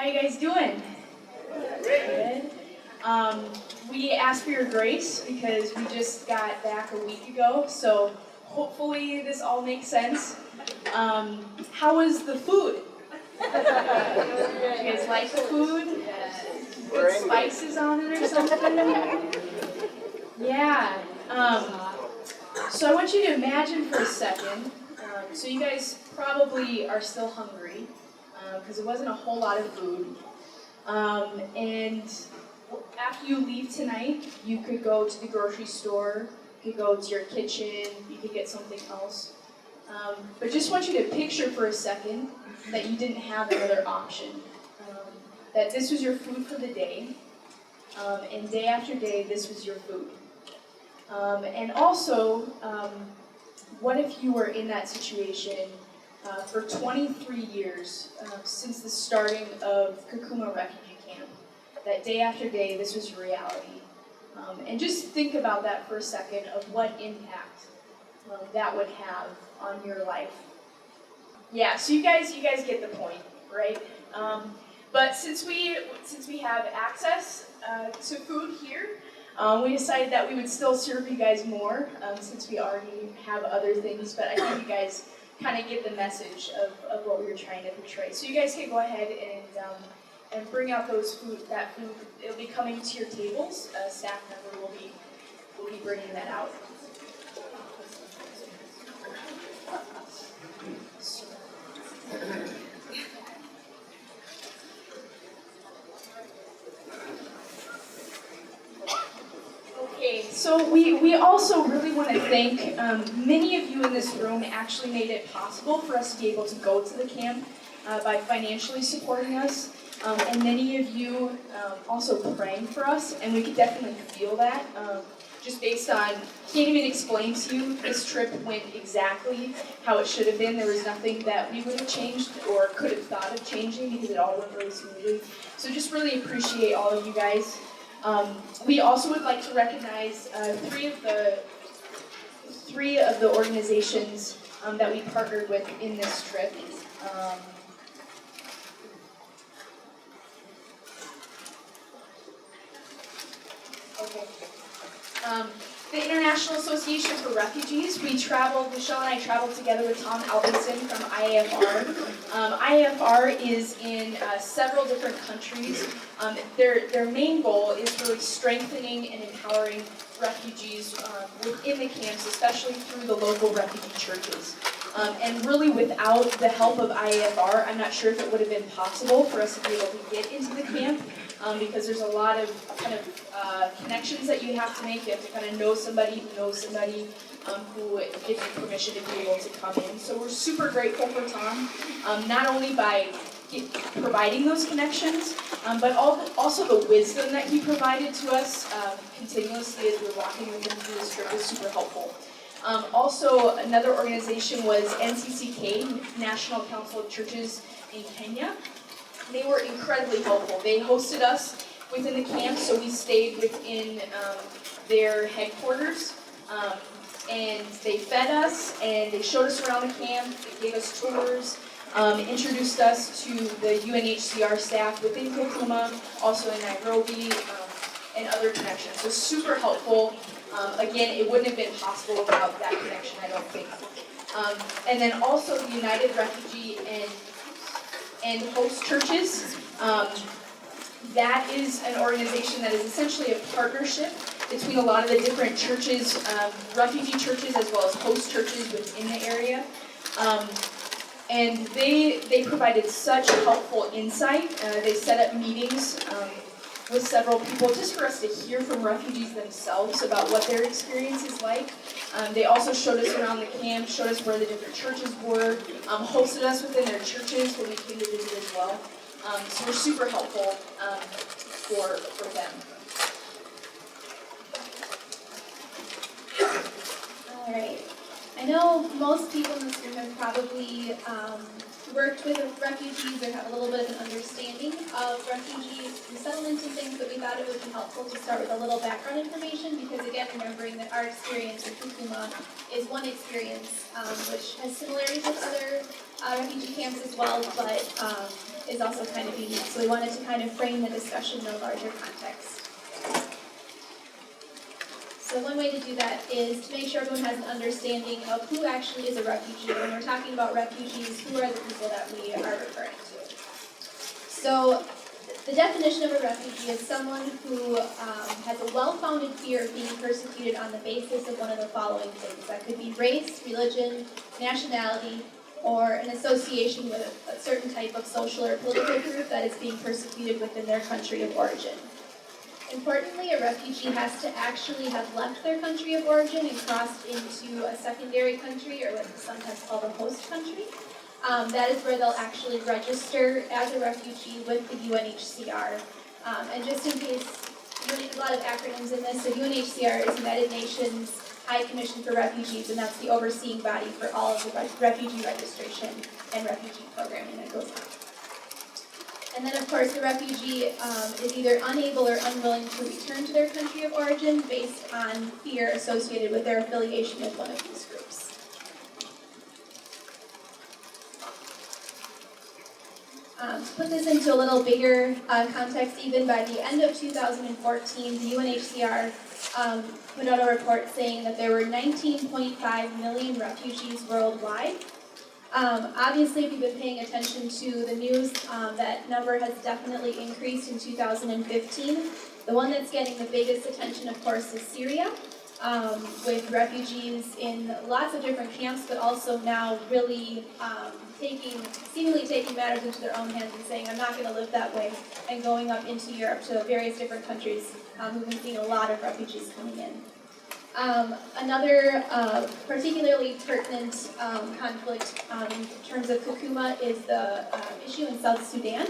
How you guys doing? Good. We asked for your grace because we just got back a week ago, so hopefully this all makes sense. How was the food? You guys like the food? Good spices on it or something? Yeah. So I want you to imagine for a second. So you guys probably are still hungry because it wasn't a whole lot of food. And after you leave tonight, you could go to the grocery store, you could go to your kitchen, you could get something else. But just want you to picture for a second that you didn't have another option. That this was your food for the day, and day after day, this was your food. And also, what if you were in that situation for 23 years, since the starting of Kakuma Refugee Camp, that day after day, this was your reality. And just think about that for a second of what impact that would have on your life. Yeah, so you guys get the point, right? But since we have access to food here, we decided that we would still serve you guys more since we already have other things. But I think you guys kind of get the message of what we were trying to portray. So you guys can go ahead and bring out that food. It'll be coming to your tables. A staff member will be bringing that out. Okay, so we also really want to thank many of you in this room actually made it possible for us to be able to go to the camp by financially supporting us, and many of you also praying for us, and we could definitely feel that. Just based on, can't even explain to you, this trip went exactly how it should have been. There was nothing that we would have changed or could have thought of changing because it all went really smoothly. So just really appreciate all of you guys. We also would like to recognize three of the organizations that we partnered with in this trip. The International Association for Refugees. Michelle and I traveled together with Tom Alvinson from IAFR. IAFR is in several different countries. Their main goal is really strengthening and empowering refugees within the camps, especially through the local refugee churches. And really without the help of IAFR, I'm not sure if it would have been possible for us to be able to get into the camp. Because there's a lot of kind of connections that you have to make. You have to kind of know somebody who knows somebody who gives you permission to be able to come in. So we're super grateful for Tom, not only by providing those connections, but also the wisdom that he provided to us continuously as we're walking with him through this trip was super helpful. Also, another organization was NCCK, National Council of Churches in Kenya. They were incredibly helpful. They hosted us within the camp, so we stayed within their headquarters, and they fed us, and they showed us around the camp, they gave us tours, introduced us to the UNHCR staff within Kakuma, also in Nairobi, and other connections. So super helpful. Again, it wouldn't have been possible without that connection, I don't think. And then also the United Refugee and Host Churches. That is an organization that is essentially a partnership between a lot of the different churches, refugee churches as well as host churches within the area. And they provided such helpful insight. They set up meetings with several people just for us to hear from refugees themselves about what their experience is like. They also showed us around the camp, showed us where the different churches were, hosted us within their churches when we came to visit as well. So we're super helpful for them. All right. I know most people in this room have probably worked with refugees or have a little bit of an understanding of refugee resettlement and things, but we thought it would be helpful to start with a little background information because, again, remembering that our experience with Kakuma is one experience which has similarities with other refugee camps as well, but is also kind of unique. So we wanted to kind of frame the discussion in a larger context. So one way to do that is to make sure everyone has an understanding of who actually is a refugee. When we're talking about refugees, who are the people that we are referring to? So the definition of a refugee is someone who has a well-founded fear of being persecuted on the basis of one of the following things. That could be race, religion, nationality, or an association with a certain type of social or political group that is being persecuted within their country of origin. Importantly, a refugee has to actually have left their country of origin and crossed into a secondary country, or what's sometimes called a host country. That is where they'll actually register as a refugee with the UNHCR. And just in case, there's a lot of acronyms in this, so UNHCR is United Nations High Commission for Refugees, and that's the overseeing body for all of the refugee registration and refugee programming that goes on. And then, of course, the refugee is either unable or unwilling to return to their country of origin based on fear associated with their affiliation with one of these groups. To put this into a little bigger context, even by the end of 2014, the UNHCR put out a report saying that there were 19.5 million refugees worldwide. Obviously, if you've been paying attention to the news, that number has definitely increased in 2015. The one that's getting the biggest attention, of course, is Syria, with refugees in lots of different camps, but also now really seemingly taking matters into their own hands and saying, I'm not going to live that way, and going up into Europe to various different countries. We've been seeing a lot of refugees coming in. Another particularly pertinent conflict in terms of Kakuma is the issue in South Sudan.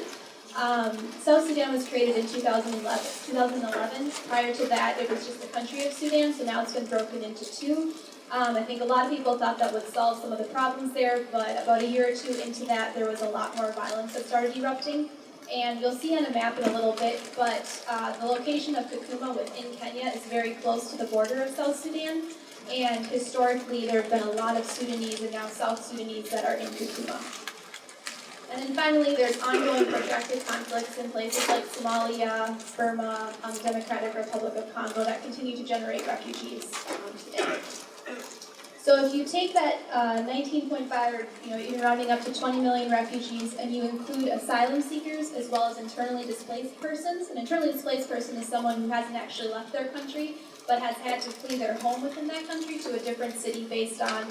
South Sudan was created in 2011. Prior to that, it was just the country of Sudan, so now it's been broken into two. I think a lot of people thought that would solve some of the problems there, but about a year or two into that, there was a lot more violence that started erupting. And you'll see on a map in a little bit, but the location of Kakuma within Kenya is very close to the border of South Sudan. And historically, there have been a lot of Sudanese and now South Sudanese that are in Kakuma. And then finally, there's ongoing protracted conflicts in places like Somalia, Burma, Democratic Republic of Congo that continue to generate refugees today. So if you take that 19.5, or even rounding up to 20 million refugees, and you include asylum seekers as well as internally displaced persons, an internally displaced person is someone who hasn't actually left their country, but has had to flee their home within that country to a different city based on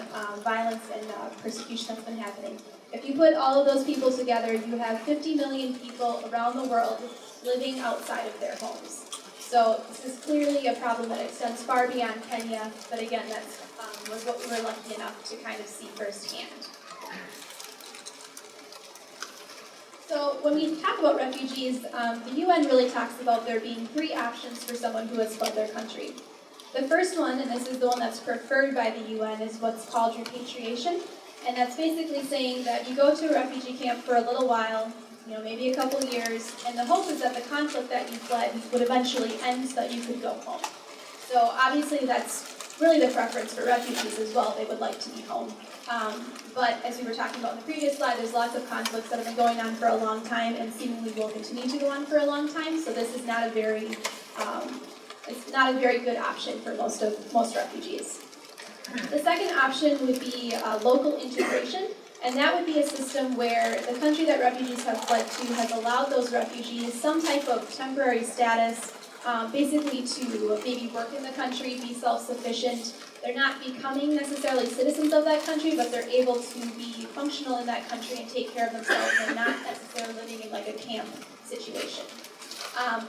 violence and persecution that's been happening. If you put all of those people together, you have 50 million people around the world living outside of their homes. So this is clearly a problem that extends far beyond Kenya, but again, that's was what we were lucky enough to kind of see firsthand. So when we talk about refugees, the UN really talks about there being three options for someone who has fled their country. The first one, and this is the one that's preferred by the UN, is what's called repatriation. And that's basically saying that you go to a refugee camp for a little while, maybe a couple years, and the hope is that the conflict that you fled would eventually end so that you could go home. So obviously that's really the preference for refugees as well. They would like to be home. But as we were talking about in the previous slide, there's lots of conflicts that have been going on for a long time and seemingly will continue to go on for a long time. So this is not a very, good option for most refugees. The second option would be local integration, and that would be a system where the country that refugees have fled to has allowed those refugees some type of temporary status, basically to maybe work in the country, be self-sufficient. They're not becoming necessarily citizens of that country, but they're able to be functional in that country and take care of themselves and not necessarily living in like a camp situation.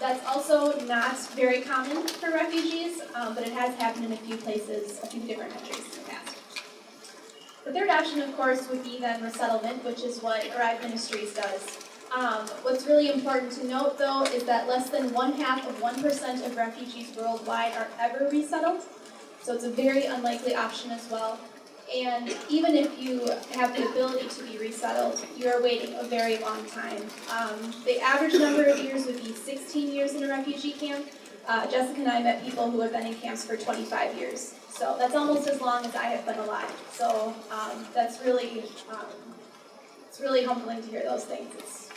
That's also not very common for refugees, but it has happened in a few places, a few different countries in the past. The third option, of course, would be then resettlement, which is what Ministries does. What's really important to note, though, is that less than 0.5% of refugees worldwide are ever resettled. So it's a very unlikely option as well. And even if you have the ability to be resettled, you're waiting a very long time. The average number of years would be 16 years in a refugee camp. Jessica and I met people who have been in camps for 25 years. So that's almost as long as I have been alive. So that's really, it's really humbling to hear those things.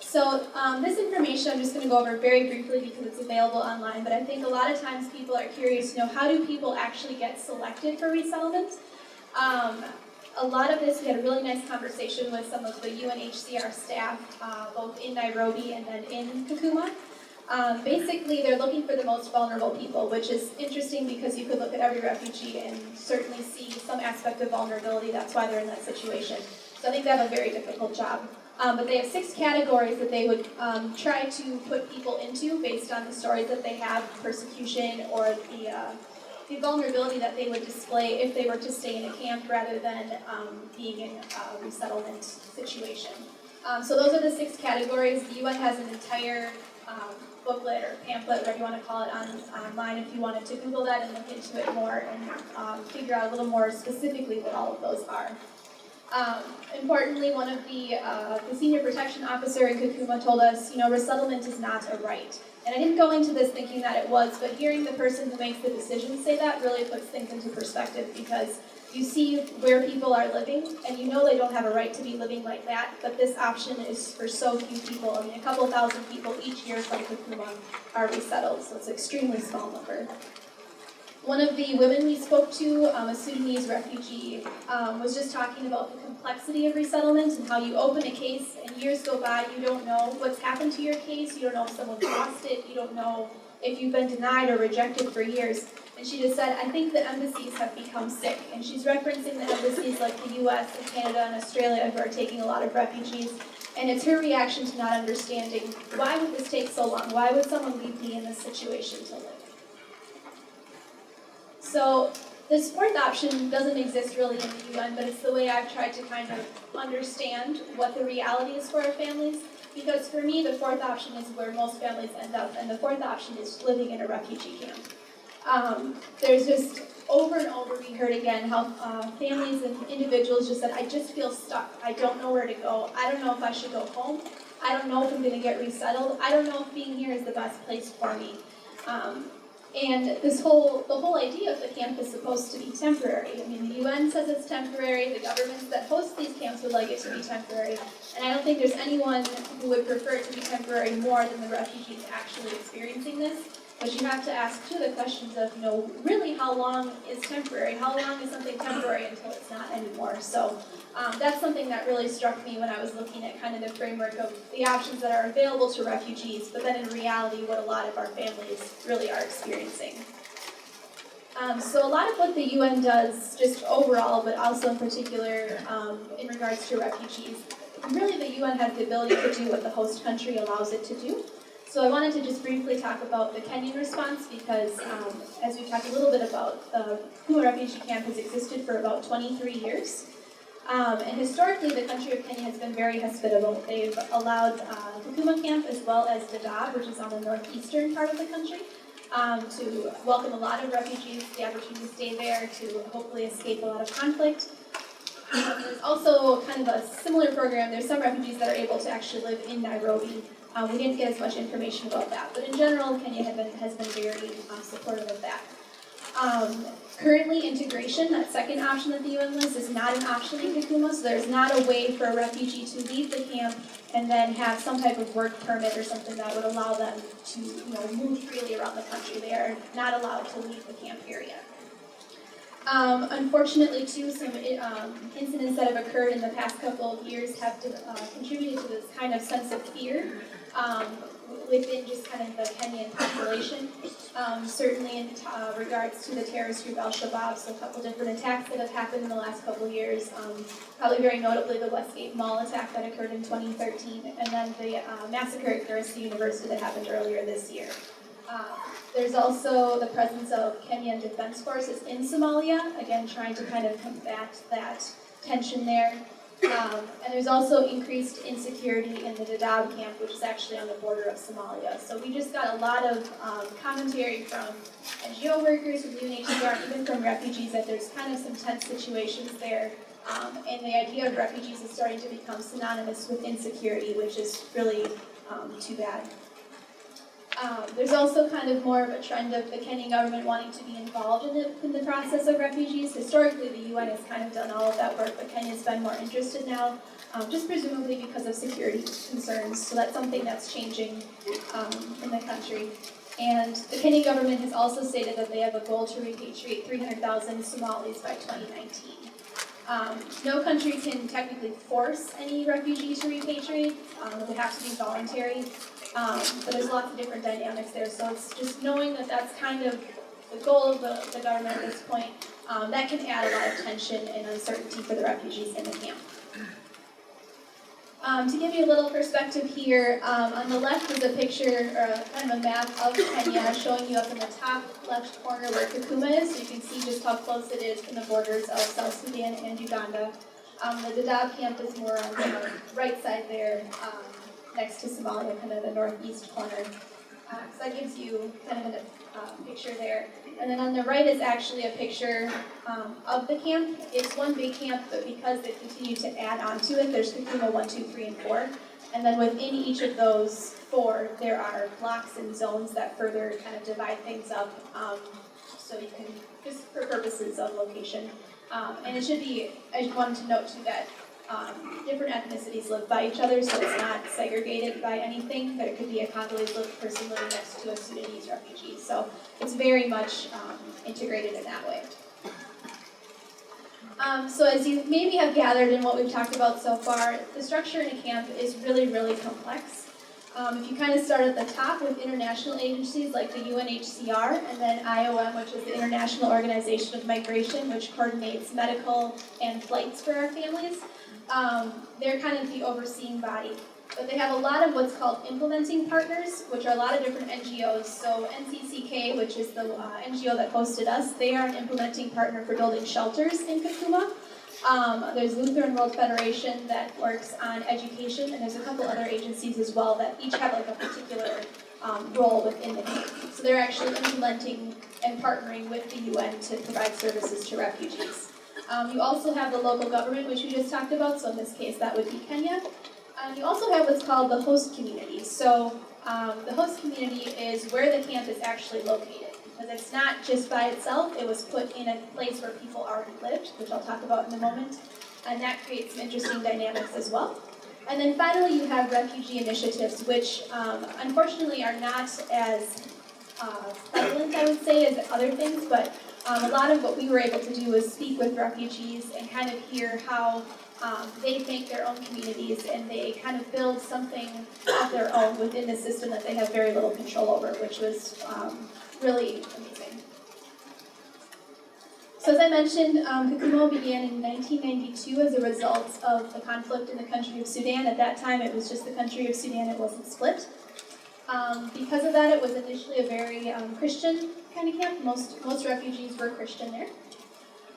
So this information I'm just going to go over very briefly because it's available online, but I think a lot of times people are curious to know, how do people actually get selected for resettlement? A lot of this, we had a really nice conversation with some of the UNHCR staff, both in Nairobi and then in Kakuma. Basically, they're looking for the most vulnerable people, which is interesting because you could look at every refugee and certainly see some aspect of vulnerability. That's why they're in that situation. So I think they have a very difficult job. But they have 6 categories that they would try to put people into based on the stories that they have, persecution, or the vulnerability that they would display if they were to stay in a camp rather than being in a resettlement situation. So those are the 6 categories. The UN has an entire booklet or pamphlet, whatever you want to call it, online if you wanted to Google that and look into it more and figure out a little more specifically what all of those are. Importantly, one of the senior protection officer in Kakuma told us, resettlement is not a right. And I didn't go into this thinking that it was, but hearing the person who makes the decision say that really puts things into perspective, because you see where people are living, and you know they don't have a right to be living like that, but this option is for so few people. I mean, a couple thousand people each year from Kakuma are resettled, so it's an extremely small number. One of the women we spoke to, a Sudanese refugee, was just talking about the complexity of resettlement and how you open a case and years go by, you don't know what's happened to your case, you don't know if someone lost it, you don't know if you've been denied or rejected for years. And she just said, I think the embassies have become sick. And she's referencing the embassies like the US and Canada and Australia who are taking a lot of refugees. And it's her reaction to not understanding, why would this take so long? Why would someone leave me in this situation to live? So this 4th option doesn't exist really in the UN, but it's the way I've tried to kind of understand what the reality is for our families. Because for me, the 4th option is where most families end up, and the 4th option is living in a refugee camp. There's just over and over we heard again how families and individuals just said, I just feel stuck. I don't know where to go. I don't know if I should go home. I don't know if I'm going to get resettled. I don't know if being here is the best place for me. And the whole idea of the camp is supposed to be temporary. I mean, the UN says it's temporary, the governments that host these camps would like it to be temporary, and I don't think there's anyone who would prefer it to be temporary more than the refugees actually experiencing this. But you have to ask, too, the questions of, really how long is temporary? How long is something temporary until it's not anymore? So that's something that really struck me when I was looking at kind of the framework of the options that are available to refugees, but then in reality what a lot of our families really are experiencing. So a lot of what the UN does, just overall, but also in particular in regards to refugees, really the UN has the ability to do what the host country allows it to do. So I wanted to just briefly talk about the Kenyan response because, as we talked a little bit about, the Kakuma Refugee Camp has existed for about 23 years. And historically, the country of Kenya has been very hospitable. They've allowed Kakuma Camp as well as Dadaab, which is on the northeastern part of the country, to welcome a lot of refugees, the opportunity to stay there, to hopefully escape a lot of conflict. There's also kind of a similar program. There's some refugees that are able to actually live in Nairobi. We didn't get as much information about that, but in general, Kenya has been very supportive of that. Currently, integration, that second option that the UN lists, is not an option in Kakuma, so there's not a way for a refugee to leave the camp and then have some type of work permit or something that would allow them to move freely around the country. They are not allowed to leave the camp area. Unfortunately, too, some incidents that have occurred in the past couple of years have contributed to this kind of sense of fear within just kind of the Kenyan population. Certainly in regards to the terrorist group Al-Shabaab, so a couple different attacks that have happened in the last couple of years. Probably very notably the Westgate Mall attack that occurred in 2013, and then the massacre at Garissa University that happened earlier this year. There's also the presence of Kenyan defense forces in Somalia, again trying to kind of combat that tension there. And there's also increased insecurity in the Dadaab camp, which is actually on the border of Somalia. So we just got a lot of commentary from NGO workers, from UNHCR, even from refugees, that there's kind of some tense situations there. And the idea of refugees is starting to become synonymous with insecurity, which is really too bad. There's also kind of more of a trend of the Kenyan government wanting to be involved in the process of refugees. Historically, the UN has kind of done all of that work, but Kenya's been more interested now, just presumably because of security concerns. So that's something that's changing in the country. And the Kenyan government has also stated that they have a goal to repatriate 300,000 Somalis by 2019. No country can technically force any refugee to repatriate. It would have to be voluntary. But there's lots of different dynamics there, so it's just knowing that that's kind of the goal of the government at this point. That can add a lot of tension and uncertainty for the refugees in the camp. To give you a little perspective here, on the left is a picture, or kind of a map of Kenya, showing you up in the top left corner where Kakuma is, so you can see just how close it is from the borders of South Sudan and Uganda. The Dadaab camp is more on the right side there, next to Somalia, kind of the northeast corner. So that gives you kind of a picture there. And then on the right is actually a picture of the camp. It's one big camp, but because they continue to add on to it, there's Kakuma 1, 2, 3, and 4. And then within each of those 4, there are blocks and zones that further kind of divide things up, so you can, just for purposes of location. And it should be, I just wanted to note too that different ethnicities live by each other, so it's not segregated by anything. There could be a Congolese person living next to a Sudanese refugee, so it's very much integrated in that way. So as you maybe have gathered in what we've talked about so far, the structure in a camp is really, really complex. If you kind of start at the top with international agencies like the UNHCR, and then IOM, which is the International Organization of Migration, which coordinates medical and flights for our families. They're kind of the overseeing body. But they have a lot of what's called implementing partners, which are a lot of different NGOs. So NCCK, which is the NGO that hosted us, they are an implementing partner for building shelters in Kakuma. There's Lutheran World Federation that works on education, and there's a couple other agencies as well that each have like a particular role within the camp. So they're actually implementing and partnering with the UN to provide services to refugees. You also have the local government, which we just talked about, so in this case that would be Kenya. You also have what's called the host community. So the host community is where the camp is actually located, because it's not just by itself, it was put in a place where people already lived, which I'll talk about in a moment, and that creates some interesting dynamics as well. And then finally you have refugee initiatives, which unfortunately are not as prevalent, I would say, as other things, but a lot of what we were able to do was speak with refugees and kind of hear how they make their own communities, and they kind of build something of their own within the system that they have very little control over, which was really amazing. So as I mentioned, Kakuma began in 1992 as a result of the conflict in the country of Sudan. At that time, it was just the country of Sudan, it wasn't split. Because of that, it was initially a very Christian kind of camp. Most refugees were Christian there.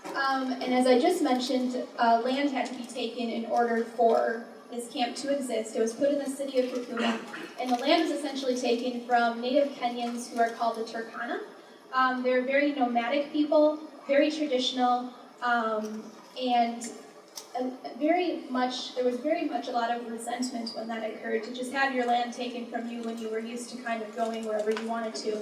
And as I just mentioned, land had to be taken in order for this camp to exist. It was put in the city of Kakuma, and the land was essentially taken from native Kenyans who are called the Turkana. They're very nomadic people, very traditional, and there was very much a lot of resentment when that occurred, to just have your land taken from you when you were used to kind of going wherever you wanted to.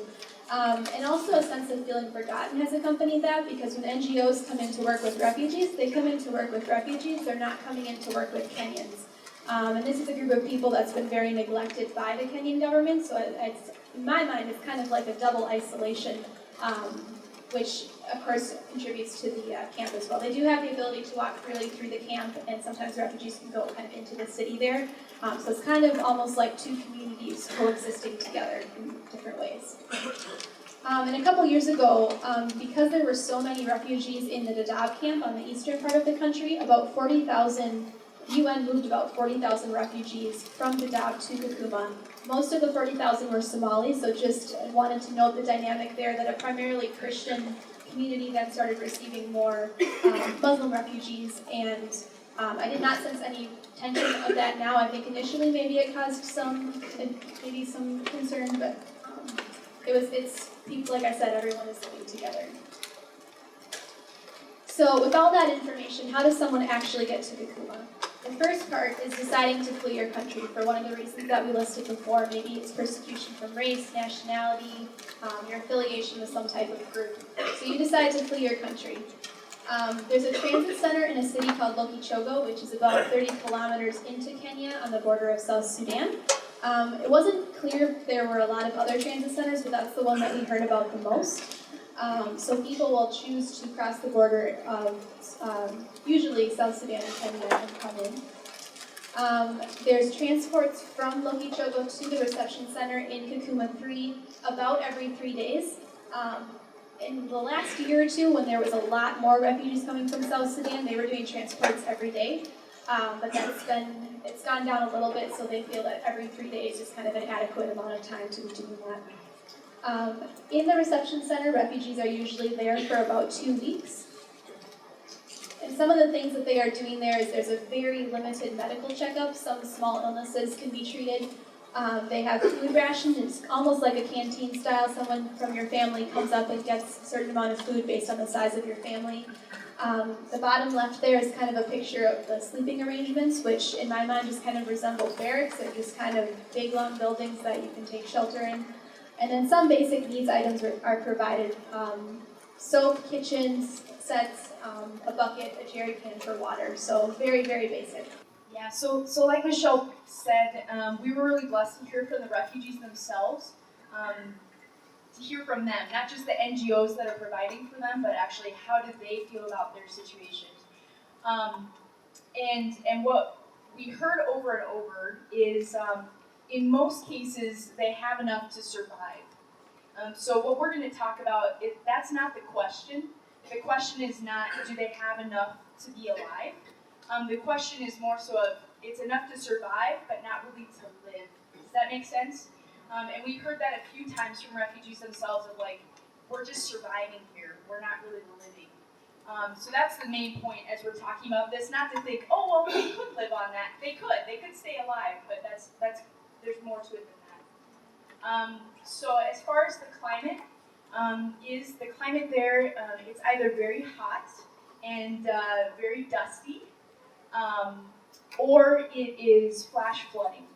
And also a sense of feeling forgotten has accompanied that, because when NGOs come in to work with refugees, they come in to work with refugees, they're not coming in to work with Kenyans. And this is a group of people that's been very neglected by the Kenyan government, so it's, in my mind, it's kind of like a double isolation, which of course contributes to the camp as well. They do have the ability to walk freely through the camp, and sometimes refugees can go kind of into the city there. So it's kind of almost like two communities coexisting together in different ways. And a couple years ago, because there were so many refugees in the Dadaab camp on the eastern part of the country, about 40,000, UN moved about 40,000 refugees from Dadaab to Kakuma. Most of the 40,000 were Somali, so just wanted to note the dynamic there, that a primarily Christian community then started receiving more Muslim refugees, and I did not sense any tension of that now. I think initially maybe it caused some concern, but it's people, like I said, everyone is living together. So with all that information, how does someone actually get to Kakuma? The first part is deciding to flee your country for one of the reasons that we listed before. Maybe it's persecution from race, nationality, your affiliation with some type of group. So you decide to flee your country. There's a transit center in a city called Lokichogo, which is about 30 kilometers into Kenya on the border of South Sudan. It wasn't clear if there were a lot of other transit centers, but that's the one that we heard about the most. So people will choose to cross the border of usually South Sudan and Kenya and come in. There's transports from Lokichogo to the reception center in Kakuma 3 about every 3 days. In the last year or two, when there was a lot more refugees coming from South Sudan, they were doing transports every day. But it's gone down a little bit, so they feel that every 3 days is kind of an adequate amount of time to be doing that. In the reception center, refugees are usually there for about 2 weeks. And some of the things that they are doing there is there's a very limited medical checkup. Some small illnesses can be treated. They have food rations. It's almost like a canteen style. Someone from your family comes up and gets a certain amount of food based on the size of your family. The bottom left there is kind of a picture of the sleeping arrangements, which in my mind just kind of resemble barracks. They're just kind of big, long buildings that you can take shelter in. And then some basic needs items are provided. Soap, kitchens, sets, a bucket, a jerry can for water. So very, very basic. Yeah, so like Michelle said, we were really blessed to hear from the refugees themselves, to hear from them, not just the NGOs that are providing for them, but actually how do they feel about their situation. And what we heard over and over is, in most cases, they have enough to survive. So what we're going to talk about, that's not the question. The question is not, do they have enough to be alive? The question is more so of, it's enough to survive, but not really to live. Does that make sense? And we've heard that a few times from refugees themselves of like, we're just surviving here. We're not really living. So that's the main point as we're talking about this. Not to think, oh, well, they could live on that. They could stay alive, but there's more to it than that. So as far as the climate, is the climate there, it's either very hot and very dusty, or it is flash flooding.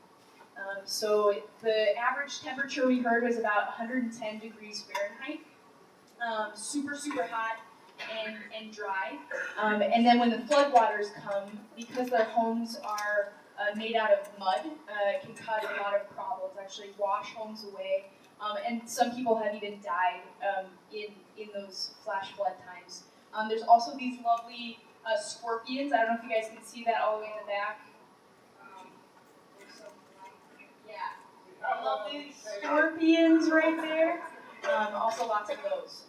So the average temperature we heard was about 110 degrees Fahrenheit, super, super hot and dry. And then when the floodwaters come, because their homes are made out of mud, it can cause a lot of problems, actually wash homes away. And some people have even died in those flash flood times. There's also these lovely scorpions. I don't know if you guys can see that all the way in the back. Yeah, lovely scorpions right there. Also lots of those.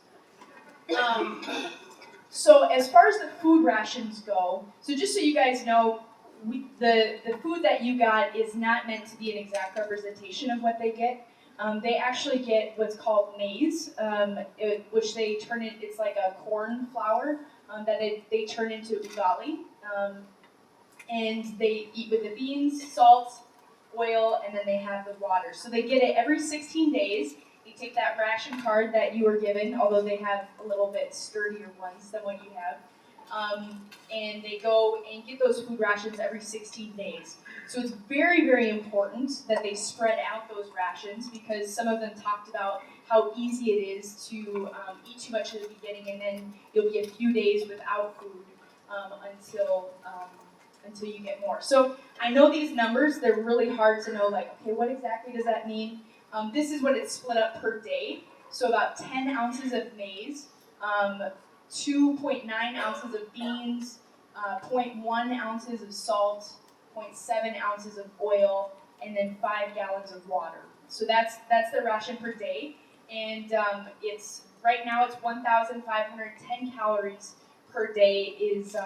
So as far as the food rations go, so just so you guys know, the food that you got is not meant to be an exact representation of what they get. They actually get what's called maize, which they turn in, it's like a corn flour that they turn into ugali. And they eat with the beans, salt, oil, and then they have the water. So they get it every 16 days. They take that ration card that you were given, although they have a little bit sturdier ones than what you have. And they go and get those food rations every 16 days. So it's very, very important that they spread out those rations, because some of them talked about how easy it is to eat too much at the beginning, and then you'll be a few days without food until you get more. So I know these numbers, they're really hard to know, like, okay, what exactly does that mean? This is what it's split up per day. So about 10 ounces of maize, 2.9 ounces of beans, 0.1 ounces of salt, 0.7 ounces of oil, and then 5 gallons of water. So that's the ration per day, and it's right now it's 1,510 calories per day is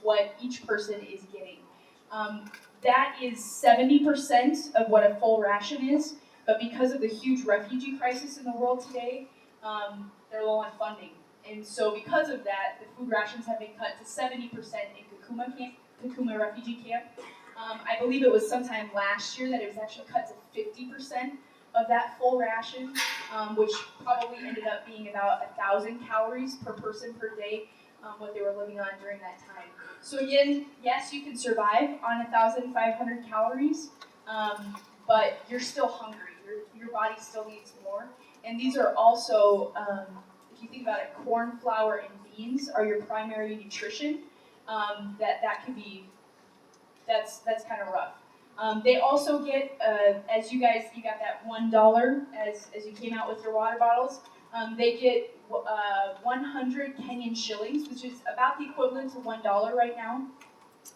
what each person is getting. That is 70% of what a full ration is, but because of the huge refugee crisis in the world today, they're low on funding. And so because of that, the food rations have been cut to 70% in Kakuma camp, Kakuma Refugee Camp. I believe it was sometime last year that it was actually cut to 50% of that full ration, which probably ended up being about 1,000 calories per person per day, what they were living on during that time. So again, yes, you can survive on 1,500 calories, but you're still hungry. Your body still needs more. And these are also, if you think about it, corn, flour, and beans are your primary nutrition. That could be, that's kind of rough. They also get, as you got that $1 as you came out with your water bottles. They get 100 Kenyan shillings, which is about the equivalent to $1 right now,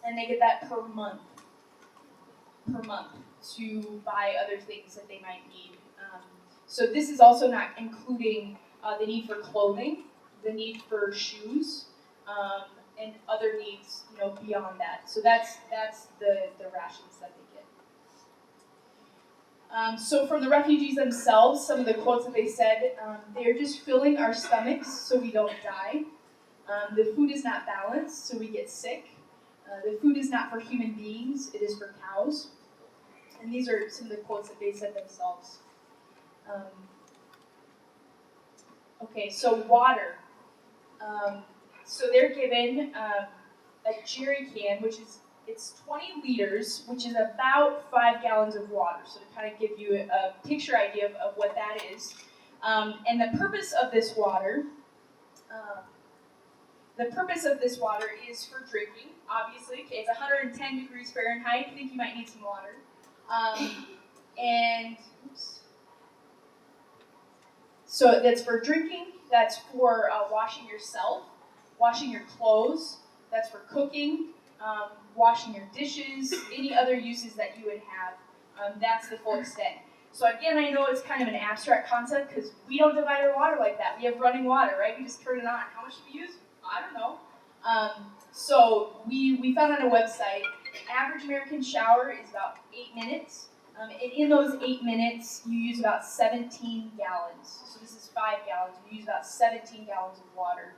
and they get that per month to buy other things that they might need. So this is also not including the need for clothing, the need for shoes, and other needs, beyond that. So that's the rations that they get. So from the refugees themselves, some of the quotes that they said, they're just filling our stomachs so we don't die. The food is not balanced, so we get sick. The food is not for human beings, it is for cows. And these are some of the quotes that they said themselves. Okay, so water. So they're given a jerry can, it's 20 liters, which is about 5 gallons of water. So to kind of give you a picture idea of what that is. And the purpose of this water, is for drinking, obviously. Okay, it's 110 degrees Fahrenheit. I think you might need some water. So that's for drinking, that's for washing yourself, washing your clothes, that's for cooking, washing your dishes, any other uses that you would have. That's the full extent. So again, I know it's kind of an abstract concept because we don't divide our water like that. We have running water, right? We just turn it on. How much do we use? I don't know. So we found on a website, average American shower is about 8 minutes. And in those 8 minutes, you use about 17 gallons. So this is 5 gallons. You use about 17 gallons of water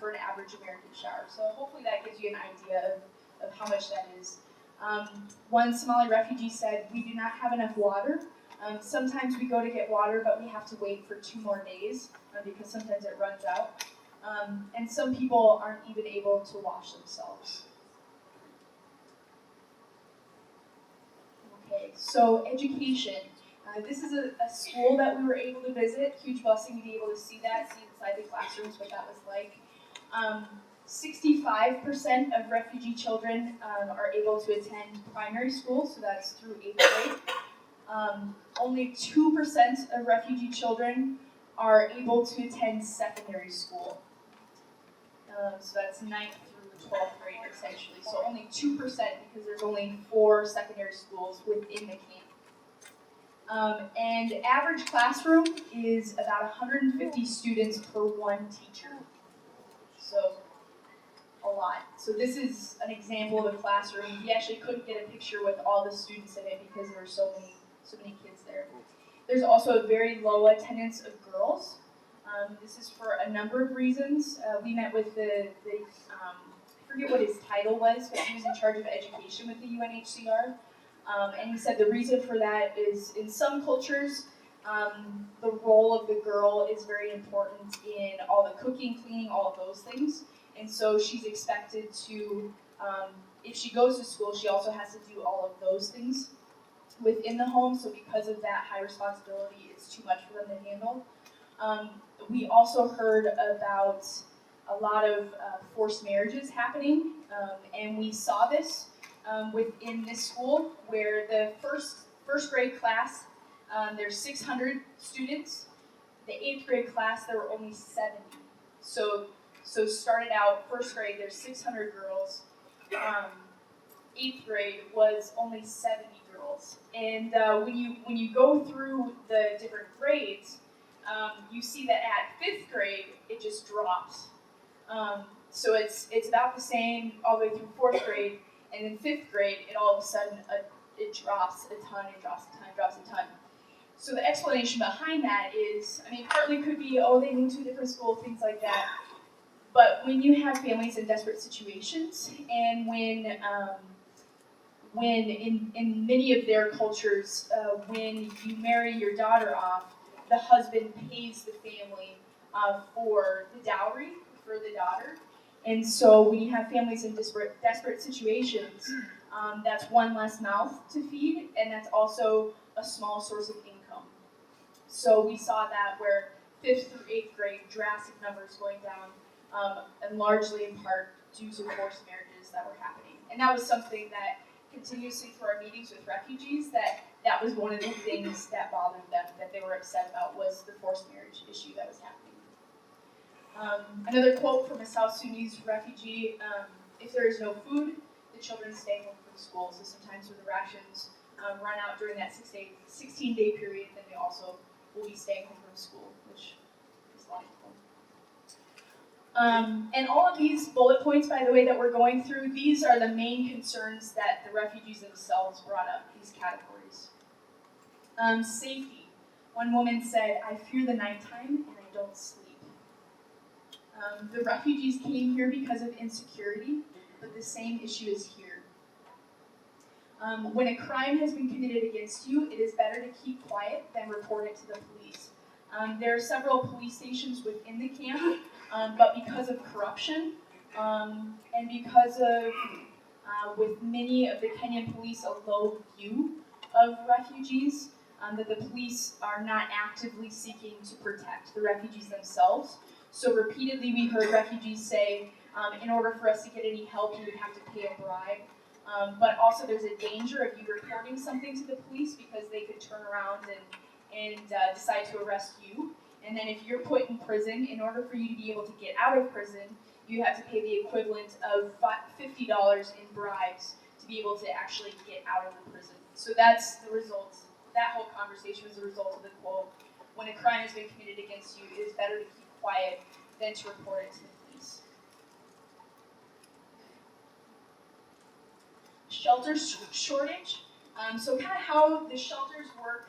for an average American shower. So hopefully that gives you an idea of how much that is. One Somali refugee said, "We do not have enough water. Sometimes we go to get water, but we have to wait for 2 more days because sometimes it runs out. And some people aren't even able to wash themselves." Okay, so education. This is a school that we were able to visit. Huge blessing to be able to see inside the classrooms, what that was like. 65% of refugee children are able to attend primary school, so that's through 8th grade. Only 2% of refugee children are able to attend secondary school. So that's 9th through 12th grade, essentially. So only 2% because there's only 4 secondary schools within the camp. And average classroom is about 150 students per 1 teacher. So a lot. So this is an example of a classroom. We actually couldn't get a picture with all the students in it because there were so many kids there. There's also a very low attendance of girls. This is for a number of reasons. We met with I forget what his title was, but he was in charge of education with the UNHCR. And he said the reason for that is in some cultures, the role of the girl is very important in all the cooking, cleaning, all of those things. And so she's expected to, if she goes to school, she also has to do all of those things within the home. So because of that high responsibility, it's too much for them to handle. We also heard about a lot of forced marriages happening, and we saw this within this school where the first grade class, there's 600 students. The 8th grade class, there were only 70. So started out first grade, there's 600 girls. 8th grade was only 70 girls. And when you go through the different grades, you see that at 5th grade, it just drops. So it's about the same all the way through 4th grade, and then 5th grade, it all of a sudden, it drops a ton, it drops a ton. So the explanation behind that is, partly could be, they moved to a different school, things like that. But when you have families in desperate situations, and when in many of their cultures, when you marry your daughter off, the husband pays the family for the dowry for the daughter. And so when you have families in desperate situations, that's one less mouth to feed, and that's also a small source of income. So we saw that where 5th through 8th grade, drastic numbers going down, and largely in part due to forced marriages that were happening. And that was something that continuously through our meetings with refugees, that was one of the things that bothered them, that they were upset about, was the forced marriage issue that was happening. Another quote from a South Sudanese refugee, if there is no food, the children stay home from school. So sometimes when the rations run out during that 16-day period, then they also will be staying home from school, which is logical. And all of these bullet points, by the way, that we're going through, these are the main concerns that the refugees themselves brought up, these categories. Safety. One woman said, "I fear the nighttime and I don't sleep." The refugees came here because of insecurity, but the same issue is here. When a crime has been committed against you, it is better to keep quiet than report it to the police. There are several police stations within the camp, but because of corruption and because of, with many of the Kenyan police, a low view of refugees, that the police are not actively seeking to protect the refugees themselves. So repeatedly we heard refugees say, in order for us to get any help, you would have to pay a bribe. But also there's a danger of you reporting something to the police because they could turn around and decide to arrest you. And then if you're put in prison, in order for you to be able to get out of prison, you have to pay the equivalent of $50 in bribes to be able to actually get out of the prison. So that's the result. That whole conversation was the result of the quote, "When a crime has been committed against you, it is better to keep quiet than to report it to the police." Shelter shortage. So kind of how the shelters work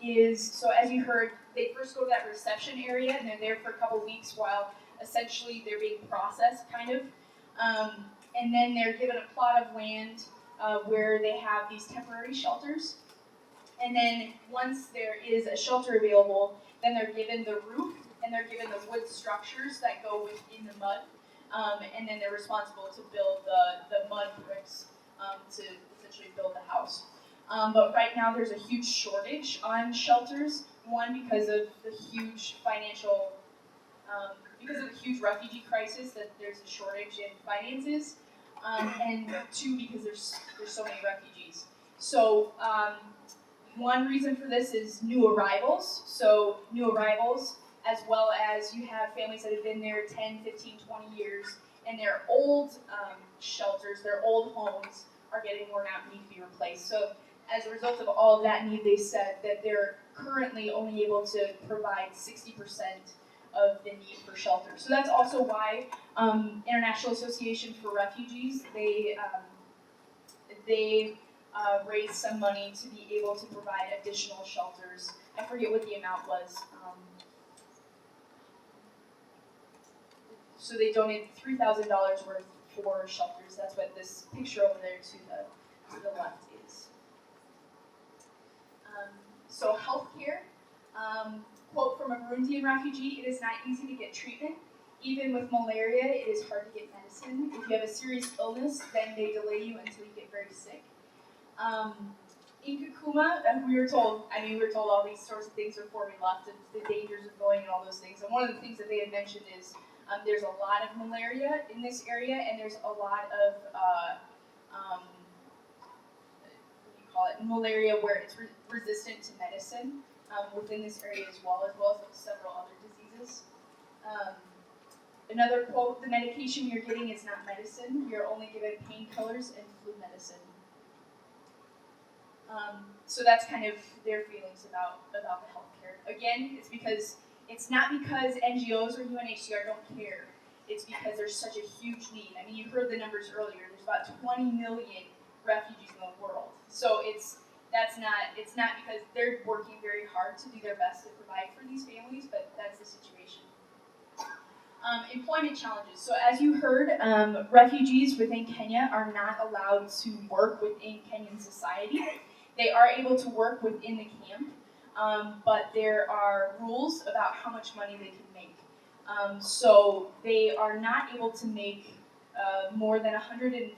is, so as you heard, they first go to that reception area and they're there for a couple weeks while essentially they're being processed, kind of. And then they're given a plot of land where they have these temporary shelters. And then once there is a shelter available, then they're given the roof and they're given the wood structures that go within the mud. And then they're responsible to build the mud bricks to essentially build the house. But right now there's a huge shortage on shelters. One, because of the huge financial, because of the huge refugee crisis, that there's a shortage in finances. And two, because there's so many refugees. So one reason for this is new arrivals. So new arrivals, as well as you have families that have been there 10, 15, 20 years, and their old shelters, their old homes are getting worn out and need to be replaced. So as a result of all of that need, they said that they're currently only able to provide 60% of the need for shelter. So that's also why International Association for Refugees, they raised some money to be able to provide additional shelters. I forget what the amount was. So they donated $3,000 worth for shelters. That's what this picture over there to the left is. So healthcare. Quote from a Burundian refugee: "It is not easy to get treatment. Even with malaria, it is hard to get medicine. If you have a serious illness, then they delay you until you get very sick." In Kakuma, we were told all these sorts of things before we left, and the dangers of going and all those things. And one of the things that they had mentioned is there's a lot of malaria in this area, and there's a lot of malaria where it's resistant to medicine within this area as well as several other diseases. Another quote: "The medication you're getting is not medicine. We are only given painkillers and flu medicine." So that's kind of their feelings about the healthcare. Again, it's not because NGOs or UNHCR don't care. It's because there's such a huge need. I mean, you heard the numbers earlier. There's about 20 million refugees in the world. So it's not because they're working very hard to do their best to provide for these families, but that's the situation. Employment challenges. So as you heard, refugees within Kenya are not allowed to work within Kenyan society. They are able to work within the camp, but there are rules about how much money they can make. So they are not able to make more than $150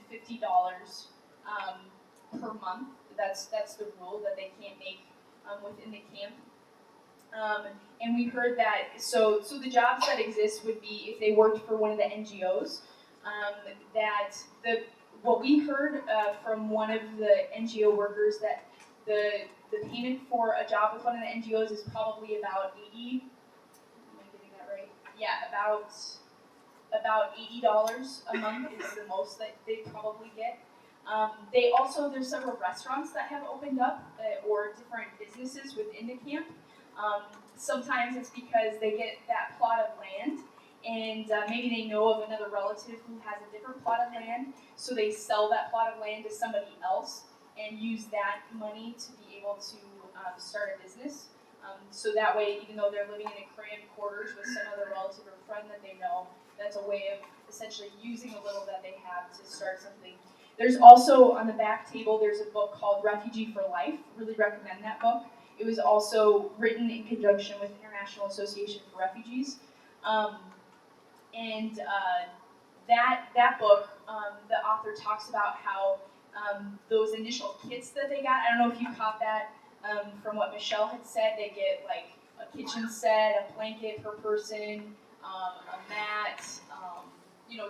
per month. That's the rule that they can't make within the camp. And we heard that, so the jobs that exist would be if they worked for one of the NGOs, what we heard from one of the NGO workers that the payment for a job with one of the NGOs is probably about 80, am I getting that right? Yeah, about $80 a month is the most that they probably get. There's several restaurants that have opened up or different businesses within the camp. Sometimes it's because they get that plot of land and maybe they know of another relative who has a different plot of land, so they sell that plot of land to somebody else and use that money to be able to start a business. So that way, even though they're living in a cramped quarters with some other relative or friend that they know, that's a way of essentially using a little that they have to start something. There's also, on the back table, there's a book called Refugee for Life. Really recommend that book. It was also written in conjunction with International Association for Refugees. That book, the author talks about how those initial kits that they got, I don't know if you caught that from what Michelle had said, they get like a kitchen set, a blanket per person, a mat,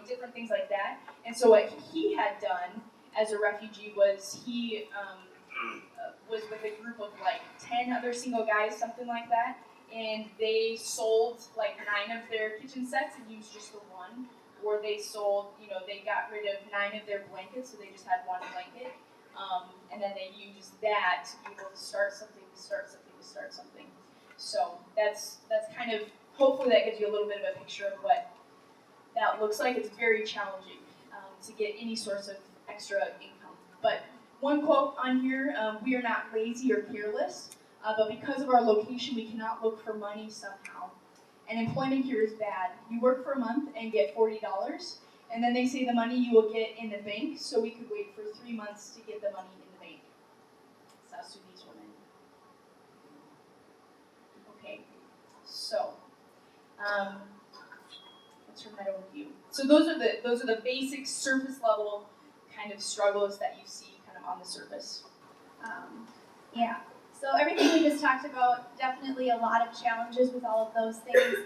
different things like that. And so what he had done as a refugee was he was with a group of like 10 other single guys, something like that, and they sold like 9 of their kitchen sets and used just the one, or they sold, they got rid of 9 of their blankets, so they just had one blanket, and then they used that to be able to start something. So that's kind of, hopefully that gives you a little bit of a picture of what that looks like. It's very challenging to get any source of extra income. But one quote on here, we are not lazy or careless, but because of our location, we cannot look for money somehow. And employment here is bad. You work for a month and get $40, and then they say the money you will get in the bank, so we could wait for 3 months to get the money in the bank. South Sudanese women. Okay, so let's turn that overview. So those are the basic surface level kind of struggles that you see kind of on the surface. Yeah. So everything we just talked about, definitely a lot of challenges with all of those things.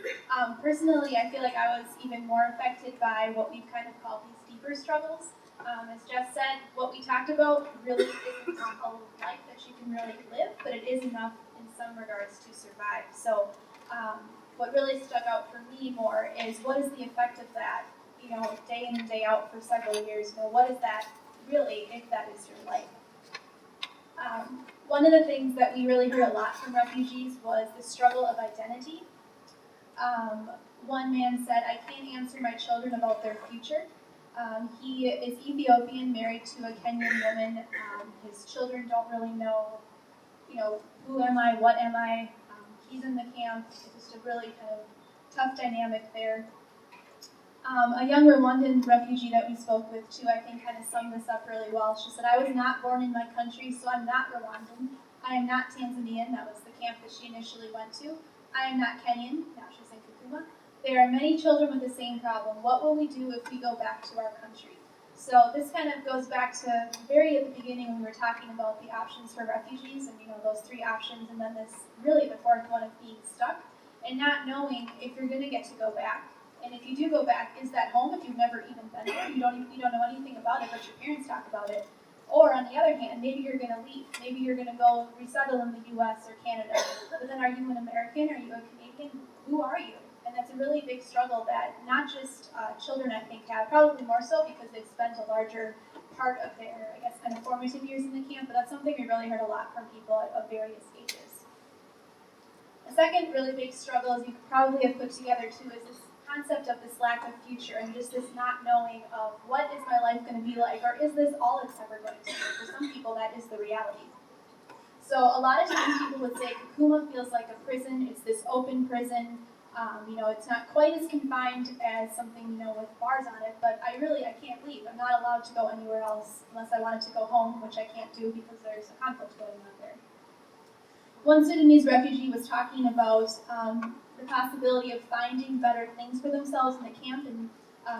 Personally, I feel like I was even more affected by what we've kind of called these deeper struggles. As Jeff said, what we talked about really isn't a life that you can really live, but it is enough in some regards to survive. So what really stuck out for me more is what is the effect of that, day in and day out for several years. What is that really, if that is your life? One of the things that we really heard a lot from refugees was the struggle of identity. One man said, "I can't answer my children about their future." He is Ethiopian, married to a Kenyan woman. His children don't really know, who am I, what am I? He's in the camp. It's just a really kind of tough dynamic there. A young Rwandan refugee that we spoke with too, I think kind of summed this up really well. She said, "I was not born in my country, so I'm not Rwandan. I am not Tanzanian," that was the camp that she initially went to. "I am not Kenyan," now she's in Kakuma. "There are many children with the same problem. What will we do if we go back to our country?" So this kind of goes back to very at the beginning when we were talking about the options for refugees and those 3 options, and then this really the 4th one of being stuck and not knowing if you're going to get to go back. And if you do go back, is that home if you've never even been there? You don't know anything about it, but your parents talk about it. Or on the other hand, maybe you're going to leave. Maybe you're going to go resettle in the U.S. or Canada. But then are you an American? Are you a Canadian? Who are you? And that's a really big struggle that not just children, I think, have, probably more so because they've spent a larger part of their, kind of formative years in the camp, but that's something we really heard a lot from people of various ages. A second really big struggle, as you probably have put together too, is this concept of this lack of future and just this not knowing of what is my life going to be like, or is this all it's ever going to be? For some people, that is the reality. So a lot of times people would say Kakuma feels like a prison. It's this open prison. It's not quite as confined as something, with bars on it, but I can't leave. I'm not allowed to go anywhere else unless I wanted to go home, which I can't do because there's a conflict going on there. One Sudanese refugee was talking about the possibility of finding better things for themselves in the camp, and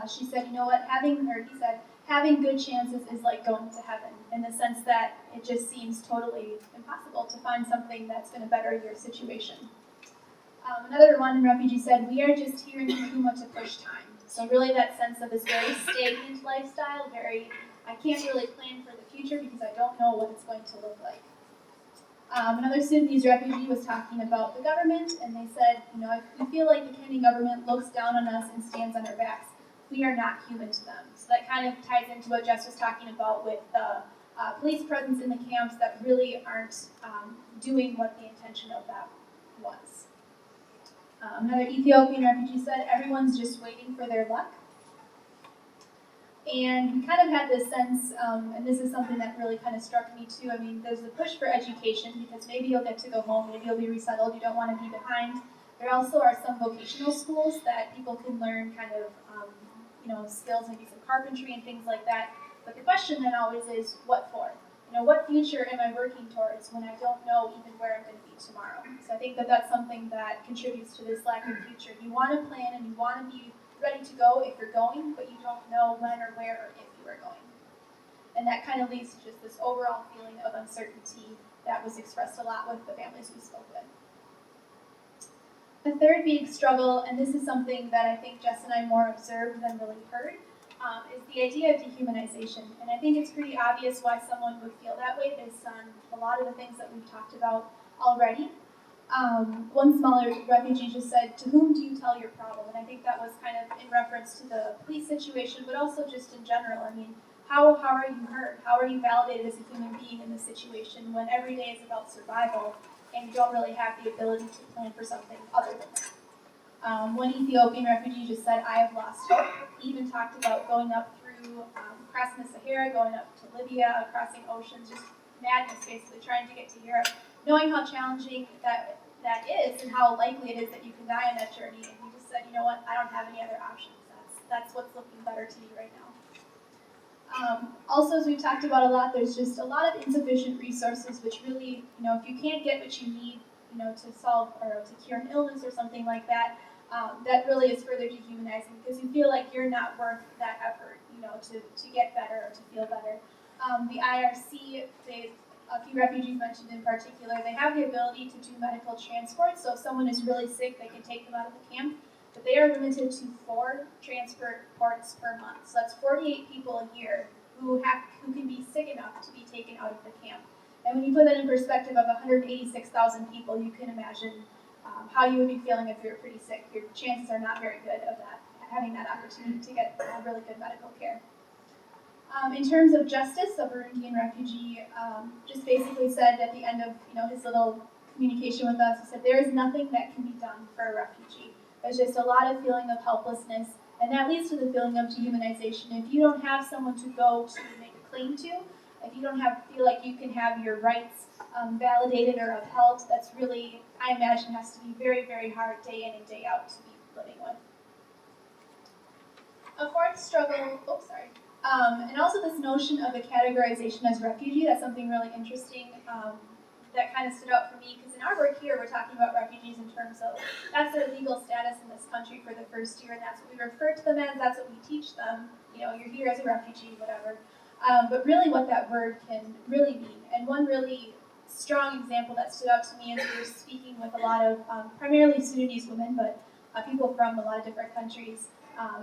she said, he said, having good chances is like going to heaven, in the sense that it just seems totally impossible to find something that's going to better your situation. Another Rwandan refugee said, we are just here in Kakuma to push time. So really that sense of this very stagnant lifestyle, I can't really plan for the future because I don't know what it's going to look like. Another Sudanese refugee was talking about the government, and they said, if we feel like the Kenyan government looks down on us and stands on our backs, we are not human to them. So that kind of ties into what Jess was talking about with the police presence in the camps that really aren't doing what the intention of that was. Another Ethiopian refugee said, everyone's just waiting for their luck. And we kind of had this sense, and this is something that really kind of struck me too. I mean, there's the push for education because maybe you'll get to go home, maybe you'll be resettled, you don't want to be behind. There also are some vocational schools that people can learn kind of, skills, maybe some carpentry and things like that. But the question then always is, what for? What future am I working towards when I don't know even where I'm going to be tomorrow? So I think that that's something that contributes to this lack of future. You want to plan and you want to be ready to go if you're going, but you don't know when or where or if you are going. And that kind of leads to just this overall feeling of uncertainty that was expressed a lot with the families we spoke with. The third big struggle, and this is something that I think Jess and I more observed than really heard, is the idea of dehumanization. And I think it's pretty obvious why someone would feel that way based on a lot of the things that we've talked about already. One smaller refugee just said, to whom do you tell your problem? And I think that was kind of in reference to the police situation, but also just in general. I mean, how are you heard? How are you validated as a human being in this situation when every day is about survival and you don't really have the ability to plan for something other than that? One Ethiopian refugee just said, I have lost hope. He even talked about going up through, crossing the Sahara, going up to Libya, crossing oceans, just madness basically, trying to get to Europe, knowing how challenging that is and how likely it is that you can die on that journey. And he just said, you know what, I don't have any other options. That's what's looking better to me right now. Also, as we've talked about a lot, there's just a lot of insufficient resources, which really, if you can't get what you need, to solve or to cure an illness or something like that, that really is further dehumanizing because you feel like you're not worth that effort, to get better or to feel better. The IRC, a few refugees mentioned in particular, they have the ability to do medical transport. So if someone is really sick, they can take them out of the camp. But they are limited to 4 transports per month. So that's 48 people a year who can be sick enough to be taken out of the camp. And when you put that in perspective of 186,000 people, you can imagine how you would be feeling if you're pretty sick. Your chances are not very good of having that opportunity to get really good medical care. In terms of justice, a Burundian refugee just basically said at the end of his little communication with us, he said, there is nothing that can be done for a refugee. There's just a lot of feeling of helplessness, and that leads to the feeling of dehumanization. If you don't have someone to go to make a claim to, if you don't feel like you can have your rights validated or upheld, that's really, I imagine, has to be very, very hard day in and day out to be living with. A fourth struggle, and also this notion of a categorization as refugee, that's something really interesting that kind of stood out for me, because in our work here, we're talking about refugees in terms of that's their legal status in this country for the first year, and that's what we refer to them as, that's what we teach them, you're here as a refugee, whatever. But really what that word can really mean, and one really strong example that stood out to me is we were speaking with a lot of primarily Sudanese women, but people from a lot of different countries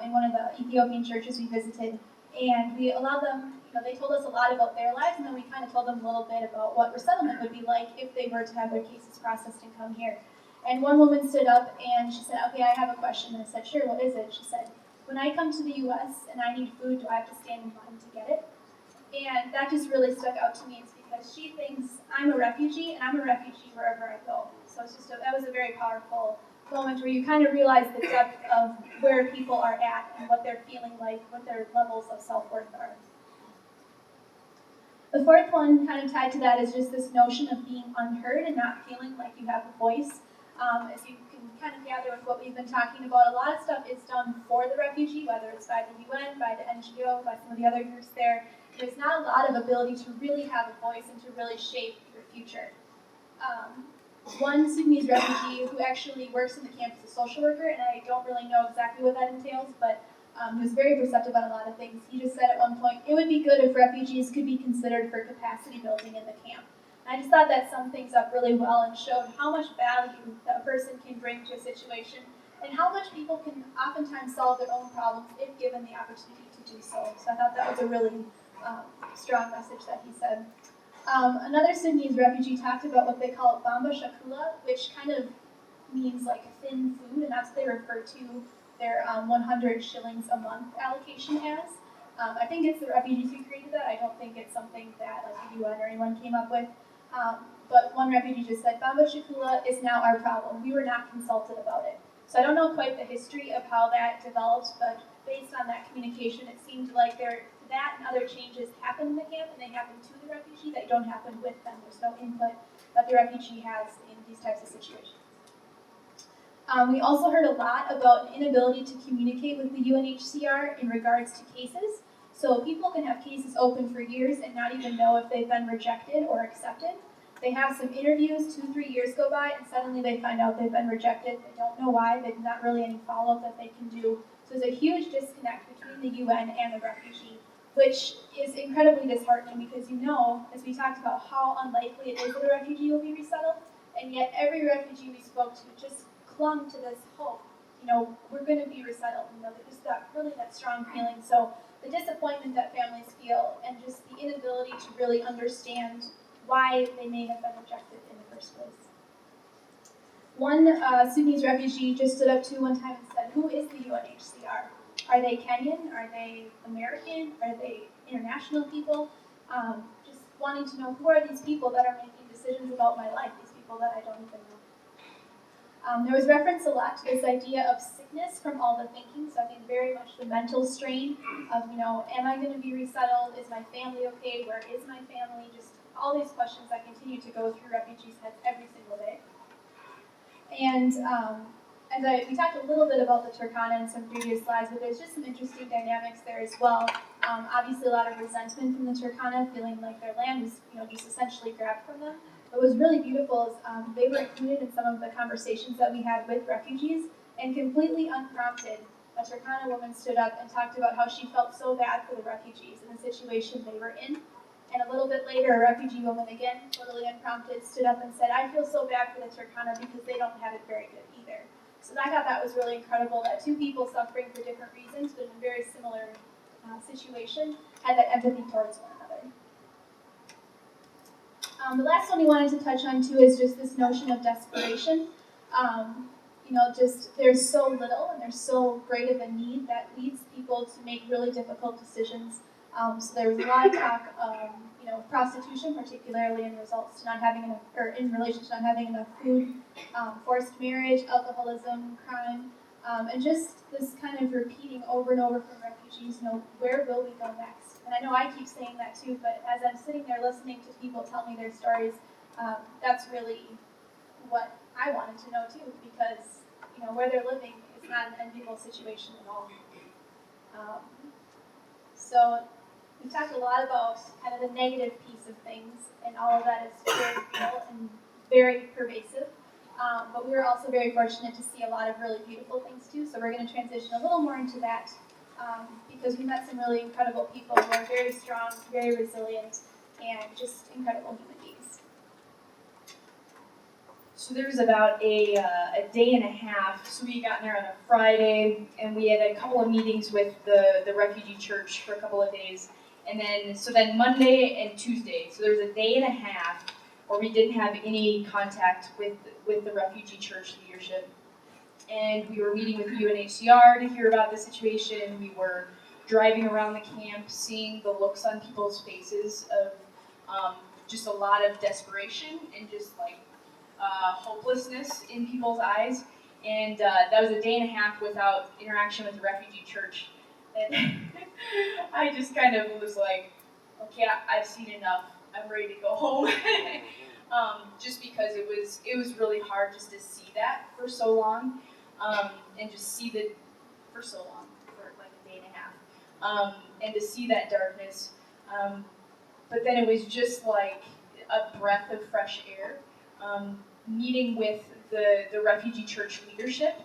in one of the Ethiopian churches we visited, and we allowed them, they told us a lot about their lives, and then we kind of told them a little bit about what resettlement would be like if they were to have their cases processed and come here. And one woman stood up and she said, okay, I have a question. And I said, sure, what is it? She said, when I come to the US and I need food, do I have to stand in line to get it? And that just really stuck out to me. It's because she thinks I'm a refugee, and I'm a refugee wherever I go. So it's just that was a very powerful moment where you kind of realize the depth of where people are at and what they're feeling like, what their levels of self-worth are. The fourth one, kind of tied to that, is just this notion of being unheard and not feeling like you have a voice. As you can kind of gather with what we've been talking about, a lot of stuff is done for the refugee, whether it's by the UN, by the NGO, by some of the other groups there. There's not a lot of ability to really have a voice and to really shape your future. One Sudanese refugee who actually works in the camp as a social worker, and I don't really know exactly what that entails, but he was very perceptive on a lot of things. He just said at one point, it would be good if refugees could be considered for capacity building in the camp. And I just thought that summed things up really well and showed how much value that a person can bring to a situation and how much people can oftentimes solve their own problems if given the opportunity to do so. So I thought that was a really strong message that he said. Another Sudanese refugee talked about what they call bamba shakula, which kind of means like thin food, and that's what they refer to their 100 shillings a month allocation as. I think it's the refugees who created that. I don't think it's something that like the UN or anyone came up with. But one refugee just said, bamba shakula is now our problem. We were not consulted about it. So I don't know quite the history of how that developed, but based on that communication, it seemed like that and other changes happen in the camp, and they happen to the refugee. They don't happen with them. There's no input that the refugee has in these types of situations. We also heard a lot about an inability to communicate with the UNHCR in regards to cases. So people can have cases open for years and not even know if they've been rejected or accepted. They have some interviews, 2-3 years go by, and suddenly they find out they've been rejected. They don't know why. There's not really any follow-up that they can do. So there's a huge disconnect between the UN and the refugee, which is incredibly disheartening because as we talked about, how unlikely it is that a refugee will be resettled, and yet every refugee we spoke to just clung to this hope. We're going to be resettled. Just that strong feeling. So the disappointment that families feel, and just the inability to really understand why they may have been rejected in the first place. One Sudanese refugee just stood up to one time and said, "Who is the UNHCR? Are they Kenyan? Are they American? Are they international people?" Just wanting to know, who are these people that are making decisions about my life, these people that I don't even know. There was reference a lot to this idea of sickness from all the thinking, so I think very much the mental strain of, am I going to be resettled? Is my family okay? Where is my family? Just all these questions that continue to go through refugees' heads every single day. And we talked a little bit about the Turkana in some previous slides, but there's just some interesting dynamics there as well. Obviously, a lot of resentment from the Turkana, feeling like their land was, just essentially grabbed from them. What was really beautiful is they were included in some of the conversations that we had with refugees, and completely unprompted, a Turkana woman stood up and talked about how she felt so bad for the refugees in the situation they were in. And a little bit later, a refugee woman, again, totally unprompted, stood up and said, "I feel so bad for the Turkana because they don't have it very good either." So I thought that was really incredible, that two people suffering for different reasons, but in a very similar situation, had that empathy towards one another. The last one we wanted to touch on too is just this notion of desperation. There's so little and there's so great of a need that leads people to make really difficult decisions. So there was a lot of talk of, prostitution, particularly in results to not having enough, or in relation to not having enough food, forced marriage, alcoholism, crime, and just this kind of repeating over and over from refugees, where will we go next? And I know I keep saying that too, but as I'm sitting there listening to people tell me their stories, that's really what I wanted to know too, because where they're living is not an enviable situation at all. So we talked a lot about kind of the negative piece of things, and all of that is very real and very pervasive. But we were also very fortunate to see a lot of really beautiful things too. So we're going to transition a little more into that because we met some really incredible people who are very strong, very resilient, and just incredible human beings. So there was about a day and a half. So we got there on a Friday, and we had a couple of meetings with the refugee church for a couple of days. And then Monday and Tuesday, so there was a day and a half where we didn't have any contact with the refugee church leadership. And we were meeting with the UNHCR to hear about the situation. We were driving around the camp, seeing the looks on people's faces of just a lot of desperation and just hopelessness in people's eyes. And that was a day and a half without interaction with the refugee church. And I just kind of was like, okay, I've seen enough. I'm ready to go home. just because it was really hard just to see that for so long, and just see the for so long, for like a day and a half, and to see that darkness. But then it was just like a breath of fresh air. Meeting with the refugee church leadership.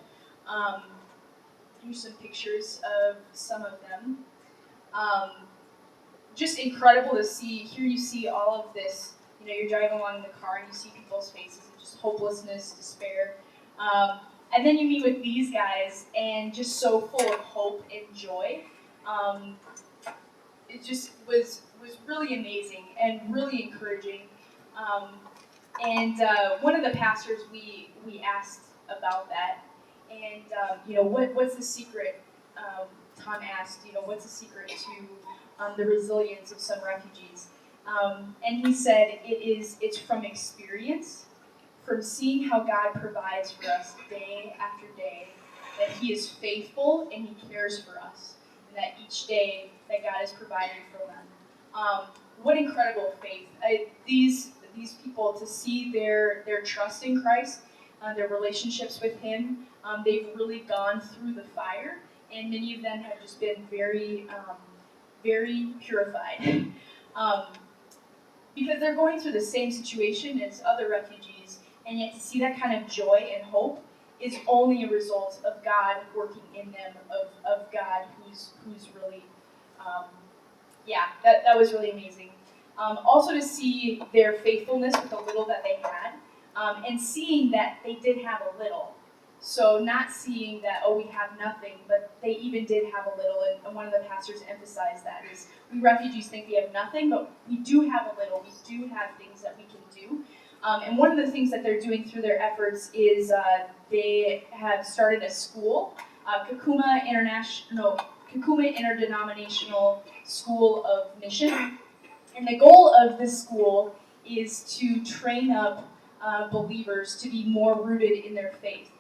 Here's some pictures of some of them. Just incredible to see. Here you see all of this. You know, you're driving along in the car and you see people's faces of just hopelessness, despair. And then you meet with these guys and just so full of hope and joy. It just was really amazing and really encouraging. And one of the pastors we asked about that, and you know, what's the secret? Tom asked, you know, what's the secret to the resilience of some refugees? And he said it's from experience, from seeing how God provides for us day after day, that He is faithful and He cares for us, and that each day that God is providing for them. What incredible faith! These people, to see their trust in Christ, their relationships with Him, they've really gone through the fire, and many of them have just been very, very purified. Because they're going through the same situation as other refugees, and yet to see that kind of joy and hope is only a result of God working in them, of God who's really, that was really amazing. Also to see their faithfulness with the little that they had, and seeing that they did have a little. So not seeing that, oh, we have nothing, but they even did have a little, and one of the pastors emphasized that is, we refugees think we have nothing, but we do have a little, we do have things that we can do. And one of the things that they're doing through their efforts is they have started a school, Kakuma Interdenominational School of Mission. And the goal of this school is to train up believers to be more rooted in their faith.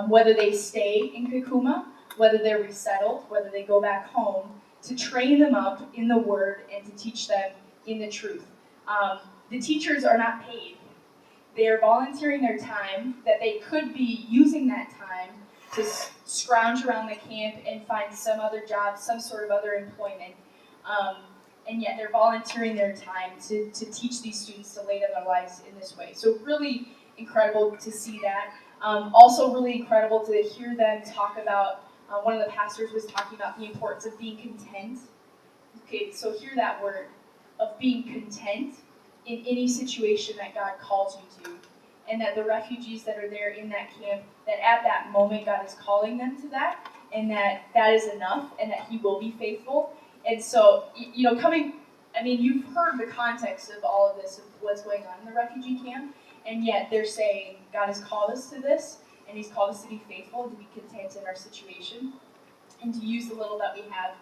Whether they stay in Kakuma, whether they're resettled, whether they go back home, to train them up in the Word and to teach them in the truth. The teachers are not paid. They are volunteering their time that they could be using that time to scrounge around the camp and find some other job, some sort of other employment. And yet they're volunteering their time to teach these students to lay down their lives in this way. So really incredible to see that. Also really incredible to hear them talk about, one of the pastors was talking about the importance of being content. Okay, so hear that word, of being content in any situation that God calls you to. And that the refugees that are there in that camp, that at that moment God is calling them to that, and that is enough, and that He will be faithful. And so, you know, you've heard the context of all of this, of what's going on in the refugee camp, and yet they're saying, God has called us to this, and He's called us to be faithful, and to be content in our situation, and to use the little that we have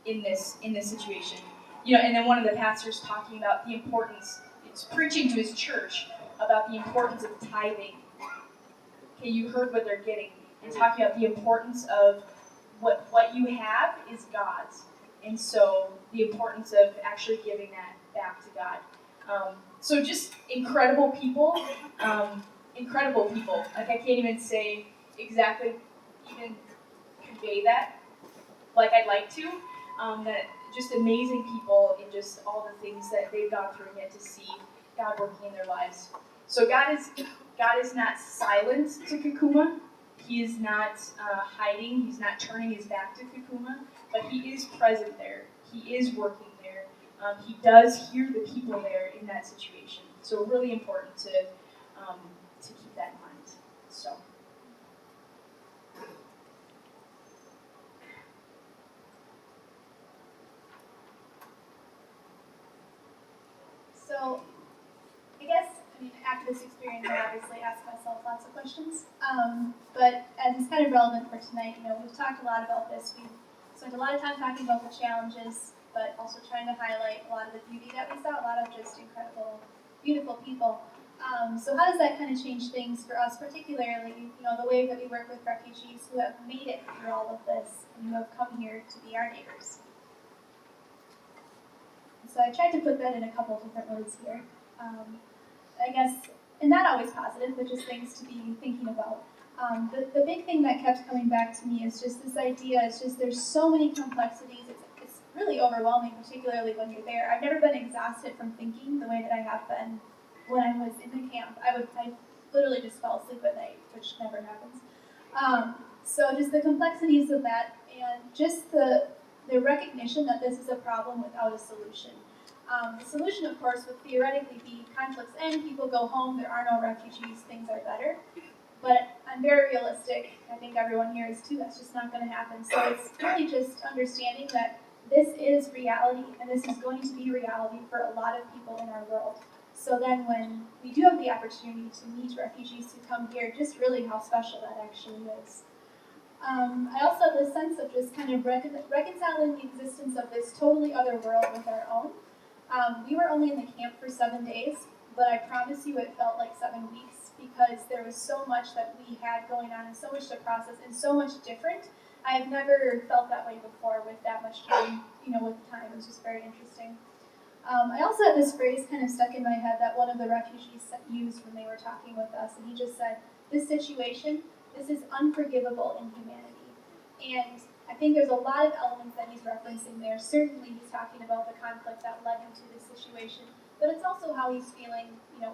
in this situation. You know, and then one of the pastors talking about the importance, it's preaching to his church about the importance of tithing. Okay, you heard what they're getting, and talking about the importance of what you have is God's. And so the importance of actually giving that back to God. So just incredible people, incredible people. Like I can't even say exactly, even convey that like I'd like to. That just amazing people in just all the things that they've gone through, and yet to see God working in their lives. So God is not silent to Kakuma. He is not hiding. He's not turning his back to Kakuma, but He is present there. He is working there. He does hear the people there in that situation. So really important to keep that in mind. So. So, I guess, after this experience, I obviously ask myself lots of questions. But as it's kind of relevant for tonight, we've talked a lot about this. We've spent a lot of time talking about the challenges, but also trying to highlight a lot of the beauty that we saw, a lot of just incredible, beautiful people. So how does that kind of change things for us, particularly, the way that we work with refugees who have made it through all of this and who have come here to be our neighbors? So I tried to put that in a couple different words here. I guess, and not always positive, but just things to be thinking about. The big thing that kept coming back to me is just this idea. It's just there's so many complexities. It's really overwhelming, particularly when you're there. I've never been exhausted from thinking the way that I have been when I was in the camp. I literally just fell asleep at night, which never happens. So just the complexities of that, and just the recognition that this is a problem without a solution. The solution, of course, would theoretically be conflicts end, people go home, there are no refugees, things are better. But I'm very realistic. I think everyone here is too. That's just not going to happen. So it's really just understanding that this is reality, and this is going to be reality for a lot of people in our world. So then when we do have the opportunity to meet refugees who come here, just really how special that actually is. I also have this sense of just kind of reconciling the existence of this totally other world with our own. We were only in the camp for 7 days, but I promise you it felt like 7 weeks because there was so much that we had going on and so much to process and so much different. I have never felt that way before with that much time, with time. It was just very interesting. I also had this phrase kind of stuck in my head that one of the refugees used when they were talking with us, and he just said, this situation, this is unforgivable inhumanity. And I think there's a lot of elements that he's referencing there. Certainly he's talking about the conflict that led him to this situation, but it's also how he's feeling,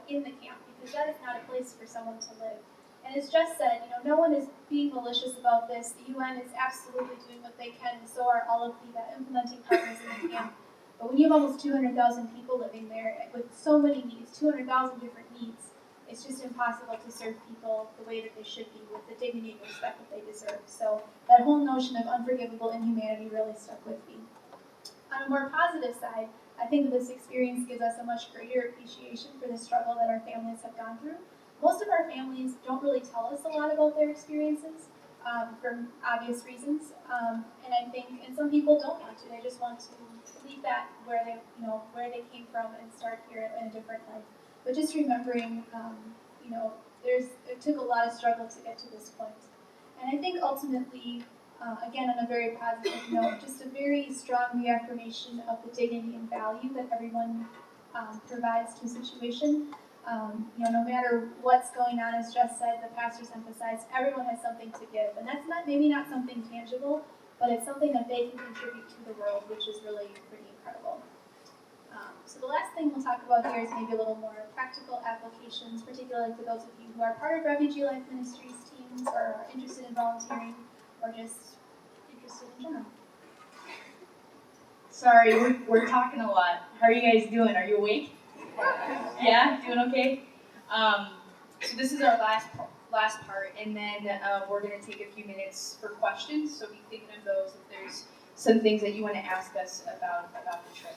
in the camp, because that is not a place for someone to live. And as Jess said, no one is being malicious about this. The UN is absolutely doing what they can, and so are all of the implementing partners in the camp. But when you have almost 200,000 people living there with so many needs, 200,000 different needs, it's just impossible to serve people the way that they should be with the dignity and respect that they deserve. So that whole notion of unforgivable inhumanity really stuck with me. On a more positive side, I think that this experience gives us a much greater appreciation for the struggle that our families have gone through. Most of our families don't really tell us a lot about their experiences for obvious reasons, and I think, and some people don't want to. They just want to leave that where they came from and start here in a different life. But just remembering, it took a lot of struggle to get to this point. And I think ultimately, again, on a very positive note, just a very strong reaffirmation of the dignity and value that everyone provides to a situation. No matter what's going on, as Jess said, the pastors emphasized, everyone has something to give. And that's maybe not something tangible, but it's something that they can contribute to the world, which is really pretty incredible. So the last thing we'll talk about here is maybe a little more practical applications, particularly for those of you who are part of Refugee Life Ministries teams or are interested in volunteering or just interested in general. Sorry, we're talking a lot. How are you guys doing? Are you awake? Yeah, doing okay? So this is our last part, and then we're going to take a few minutes for questions, so be thinking of those if there's some things that you want to ask us about the trip.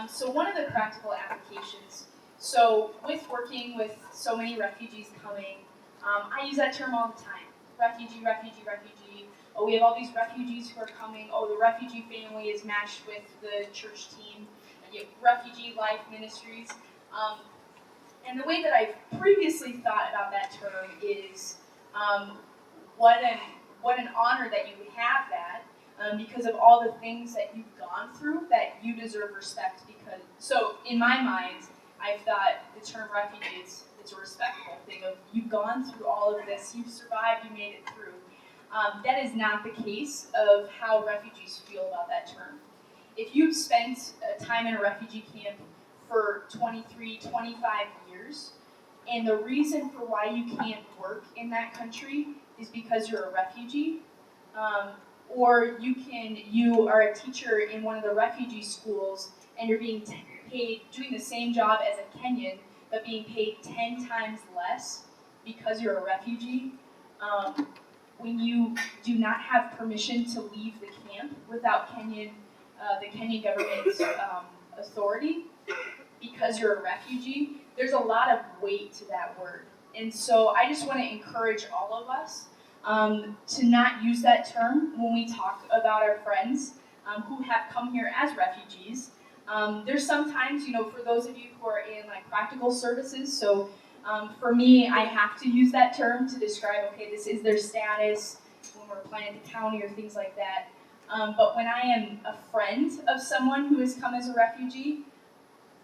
So one of the practical applications, so with working with so many refugees coming, I use that term all the time. Refugee, refugee, refugee. Oh, we have all these refugees who are coming. Oh, the refugee family is matched with the church team. You have Refugee Life Ministries. And the way that I've previously thought about that term is what an honor that you have that. Because of all the things that you've gone through, that you deserve respect. Because so in my mind, I've thought the term refugee it's a respectful thing of you've gone through all of this, you've survived, you made it through. That is not the case of how refugees feel about that term. If you've spent time in a refugee camp for 23, 25 years, and the reason for why you can't work in that country is because you're a refugee. Or you are a teacher in one of the refugee schools and you're being paid, doing the same job as a Kenyan, but being paid 10 times less because you're a refugee. When you do not have permission to leave the camp without the Kenyan government's authority because you're a refugee, there's a lot of weight to that word. And so I just want to encourage all of us to not use that term when we talk about our friends who have come here as refugees. There's sometimes, for those of you who are in practical services, so for me, I have to use that term to describe, okay, this is their status when we're applying at the county or things like that. But when I am a friend of someone who has come as a refugee,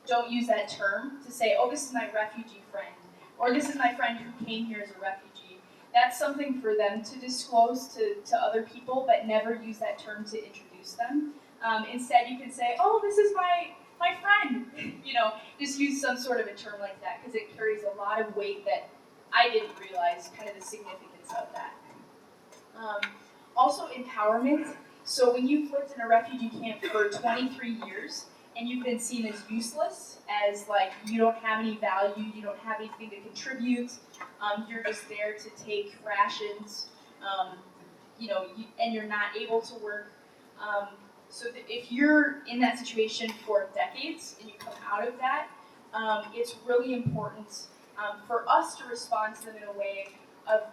don't use that term to say, oh, this is my refugee friend, or this is my friend who came here as a refugee. That's something for them to disclose to other people, but never use that term to introduce them. Instead, you can say, oh, this is my friend. Just use some sort of a term like that, because it carries a lot of weight that I didn't realize kind of the significance of that. Also, empowerment. So when you've lived in a refugee camp for 23 years and you've been seen as useless, as like you don't have any value, you don't have anything to contribute, you're just there to take rations, and you're not able to work. So that if you're in that situation for decades and you come out of that, it's really important for us to respond to them in a way of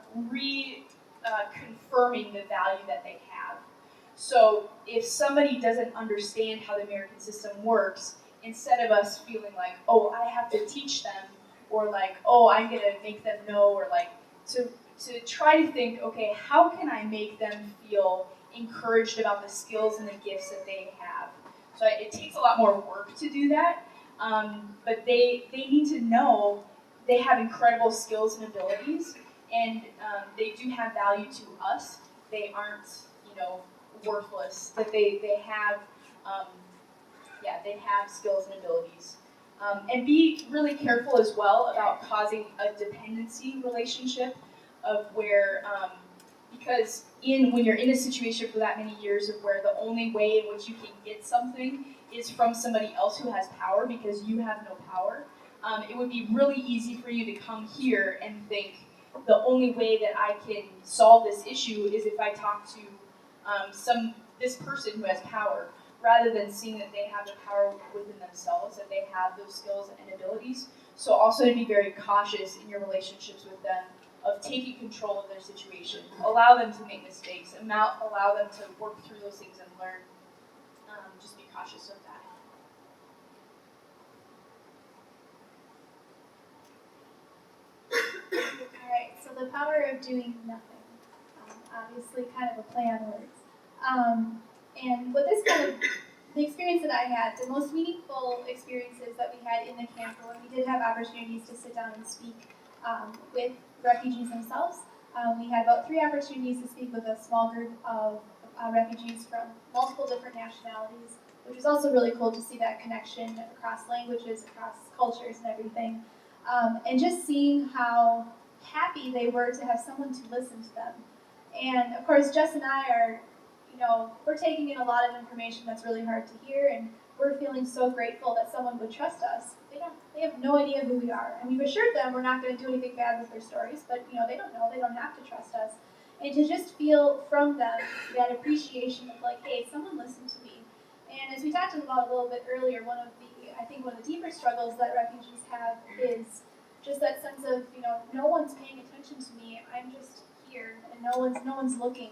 confirming the value that they have. So if somebody doesn't understand how the American system works, instead of us feeling like, oh, I have to teach them, or like, oh, I'm gonna make them know, or like to try to think, okay, how can I make them feel encouraged about the skills and the gifts that they have? So it takes a lot more work to do that, but they need to know they have incredible skills and abilities, and they do have value to us. They aren't, worthless. That they have, they have skills and abilities. And be really careful as well about causing a dependency relationship of where, because when you're in a situation for that many years of where the only way in which you can get something is from somebody else who has power because you have no power, it would be really easy for you to come here and think the only way that I can solve this issue is if I talk to this person who has power, rather than seeing that they have the power within themselves, that they have those skills and abilities. So also to be very cautious in your relationships with them of taking control of their situation. Allow them to make mistakes, and allow them to work through those things and learn. Just be cautious of that. Alright, so the power of doing nothing. Obviously kind of a play on words. And what this kind of, the experience that I had, the most meaningful experiences that we had in the camp were when we did have opportunities to sit down and speak with refugees themselves. We had about 3 opportunities to speak with a small group of refugees from multiple different nationalities, which was also really cool to see that connection across languages, across cultures and everything. And just seeing how happy they were to have someone to listen to them. And of course, Jess and I are, we're taking in a lot of information that's really hard to hear, and we're feeling so grateful that someone would trust us. They have no idea who we are, and we've assured them we're not going to do anything bad with their stories, but they don't know, they don't have to trust us. And to just feel from them that appreciation of like, hey, someone listened to me. And as we talked about a little bit earlier, one of the deeper struggles that refugees have is just that sense of, no one's paying attention to me, I'm just here, and no one's looking.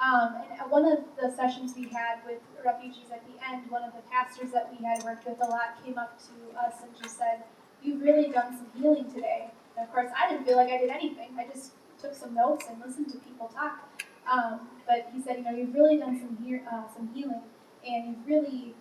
And at one of the sessions we had with refugees at the end, one of the pastors that we had worked with a lot came up to us and just said, you've really done some healing today. And of course, I didn't feel like I did anything. I just took some notes and listened to people talk. But he said, you've really done some healing, and you've really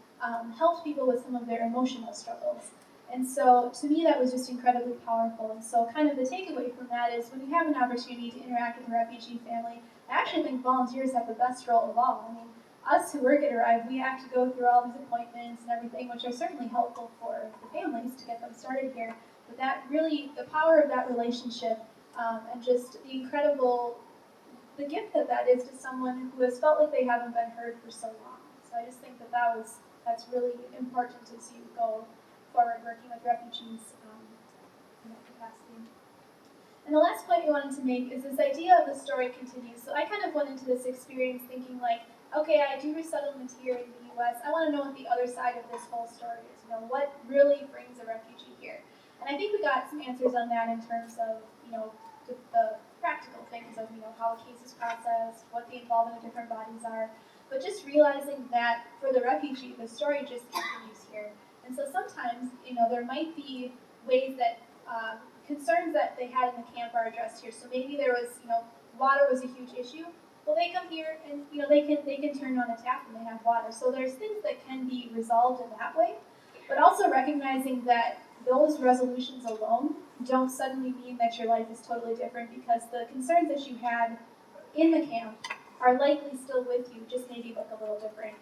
helped people with some of their emotional struggles. And so to me, that was just incredibly powerful. And so kind of the takeaway from that is when you have an opportunity to interact with a refugee family, I actually think volunteers have the best role of all. I mean, us who work at Arrive, we have to go through all these appointments and everything, which are certainly helpful for the families to get them started here. But that really, the power of that relationship and just the gift that is to someone who has felt like they haven't been heard for so long. So I just think that's really important as you go forward working with refugees in that capacity. And the last point we wanted to make is this idea of the story continues. So I kind of went into this experience thinking like, okay, I do resettlement here in the US. I want to know what the other side of this whole story is. What really brings a refugee here? And I think we got some answers on that in terms of, the practical things of, how a case is processed, what the involvement of different bodies are. But just realizing that for the refugee, the story just continues here. And so sometimes, there might be ways that concerns that they had in the camp are addressed here. So maybe there was, water was a huge issue. Well, they come here and, they can turn on a tap and they have water. So there's things that can be resolved in that way. but also recognizing that those resolutions alone don't suddenly mean that your life is totally different, because the concerns that you had in the camp are likely still with you, just maybe look a little different.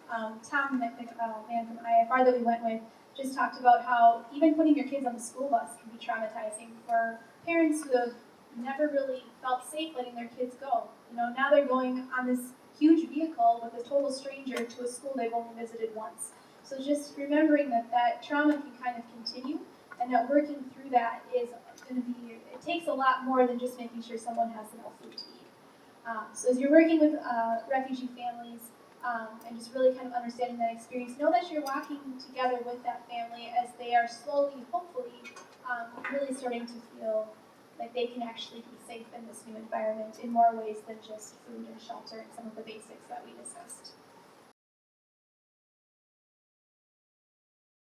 Tom, the man from IFR that we went with, just talked about how even putting your kids on the school bus can be traumatizing for parents who have never really felt safe letting their kids go. Now they're going on this huge vehicle with a total stranger to a school they've only visited once. So just remembering that trauma can kind of continue, and that working through that is going to be, it takes a lot more than just making sure someone has enough food to eat. So as you're working with refugee families, and just really kind of understanding that experience, know that you're walking together with that family as they are slowly, hopefully, really starting to feel like they can actually be safe in this new environment in more ways than just food and shelter and some of the basics that we discussed.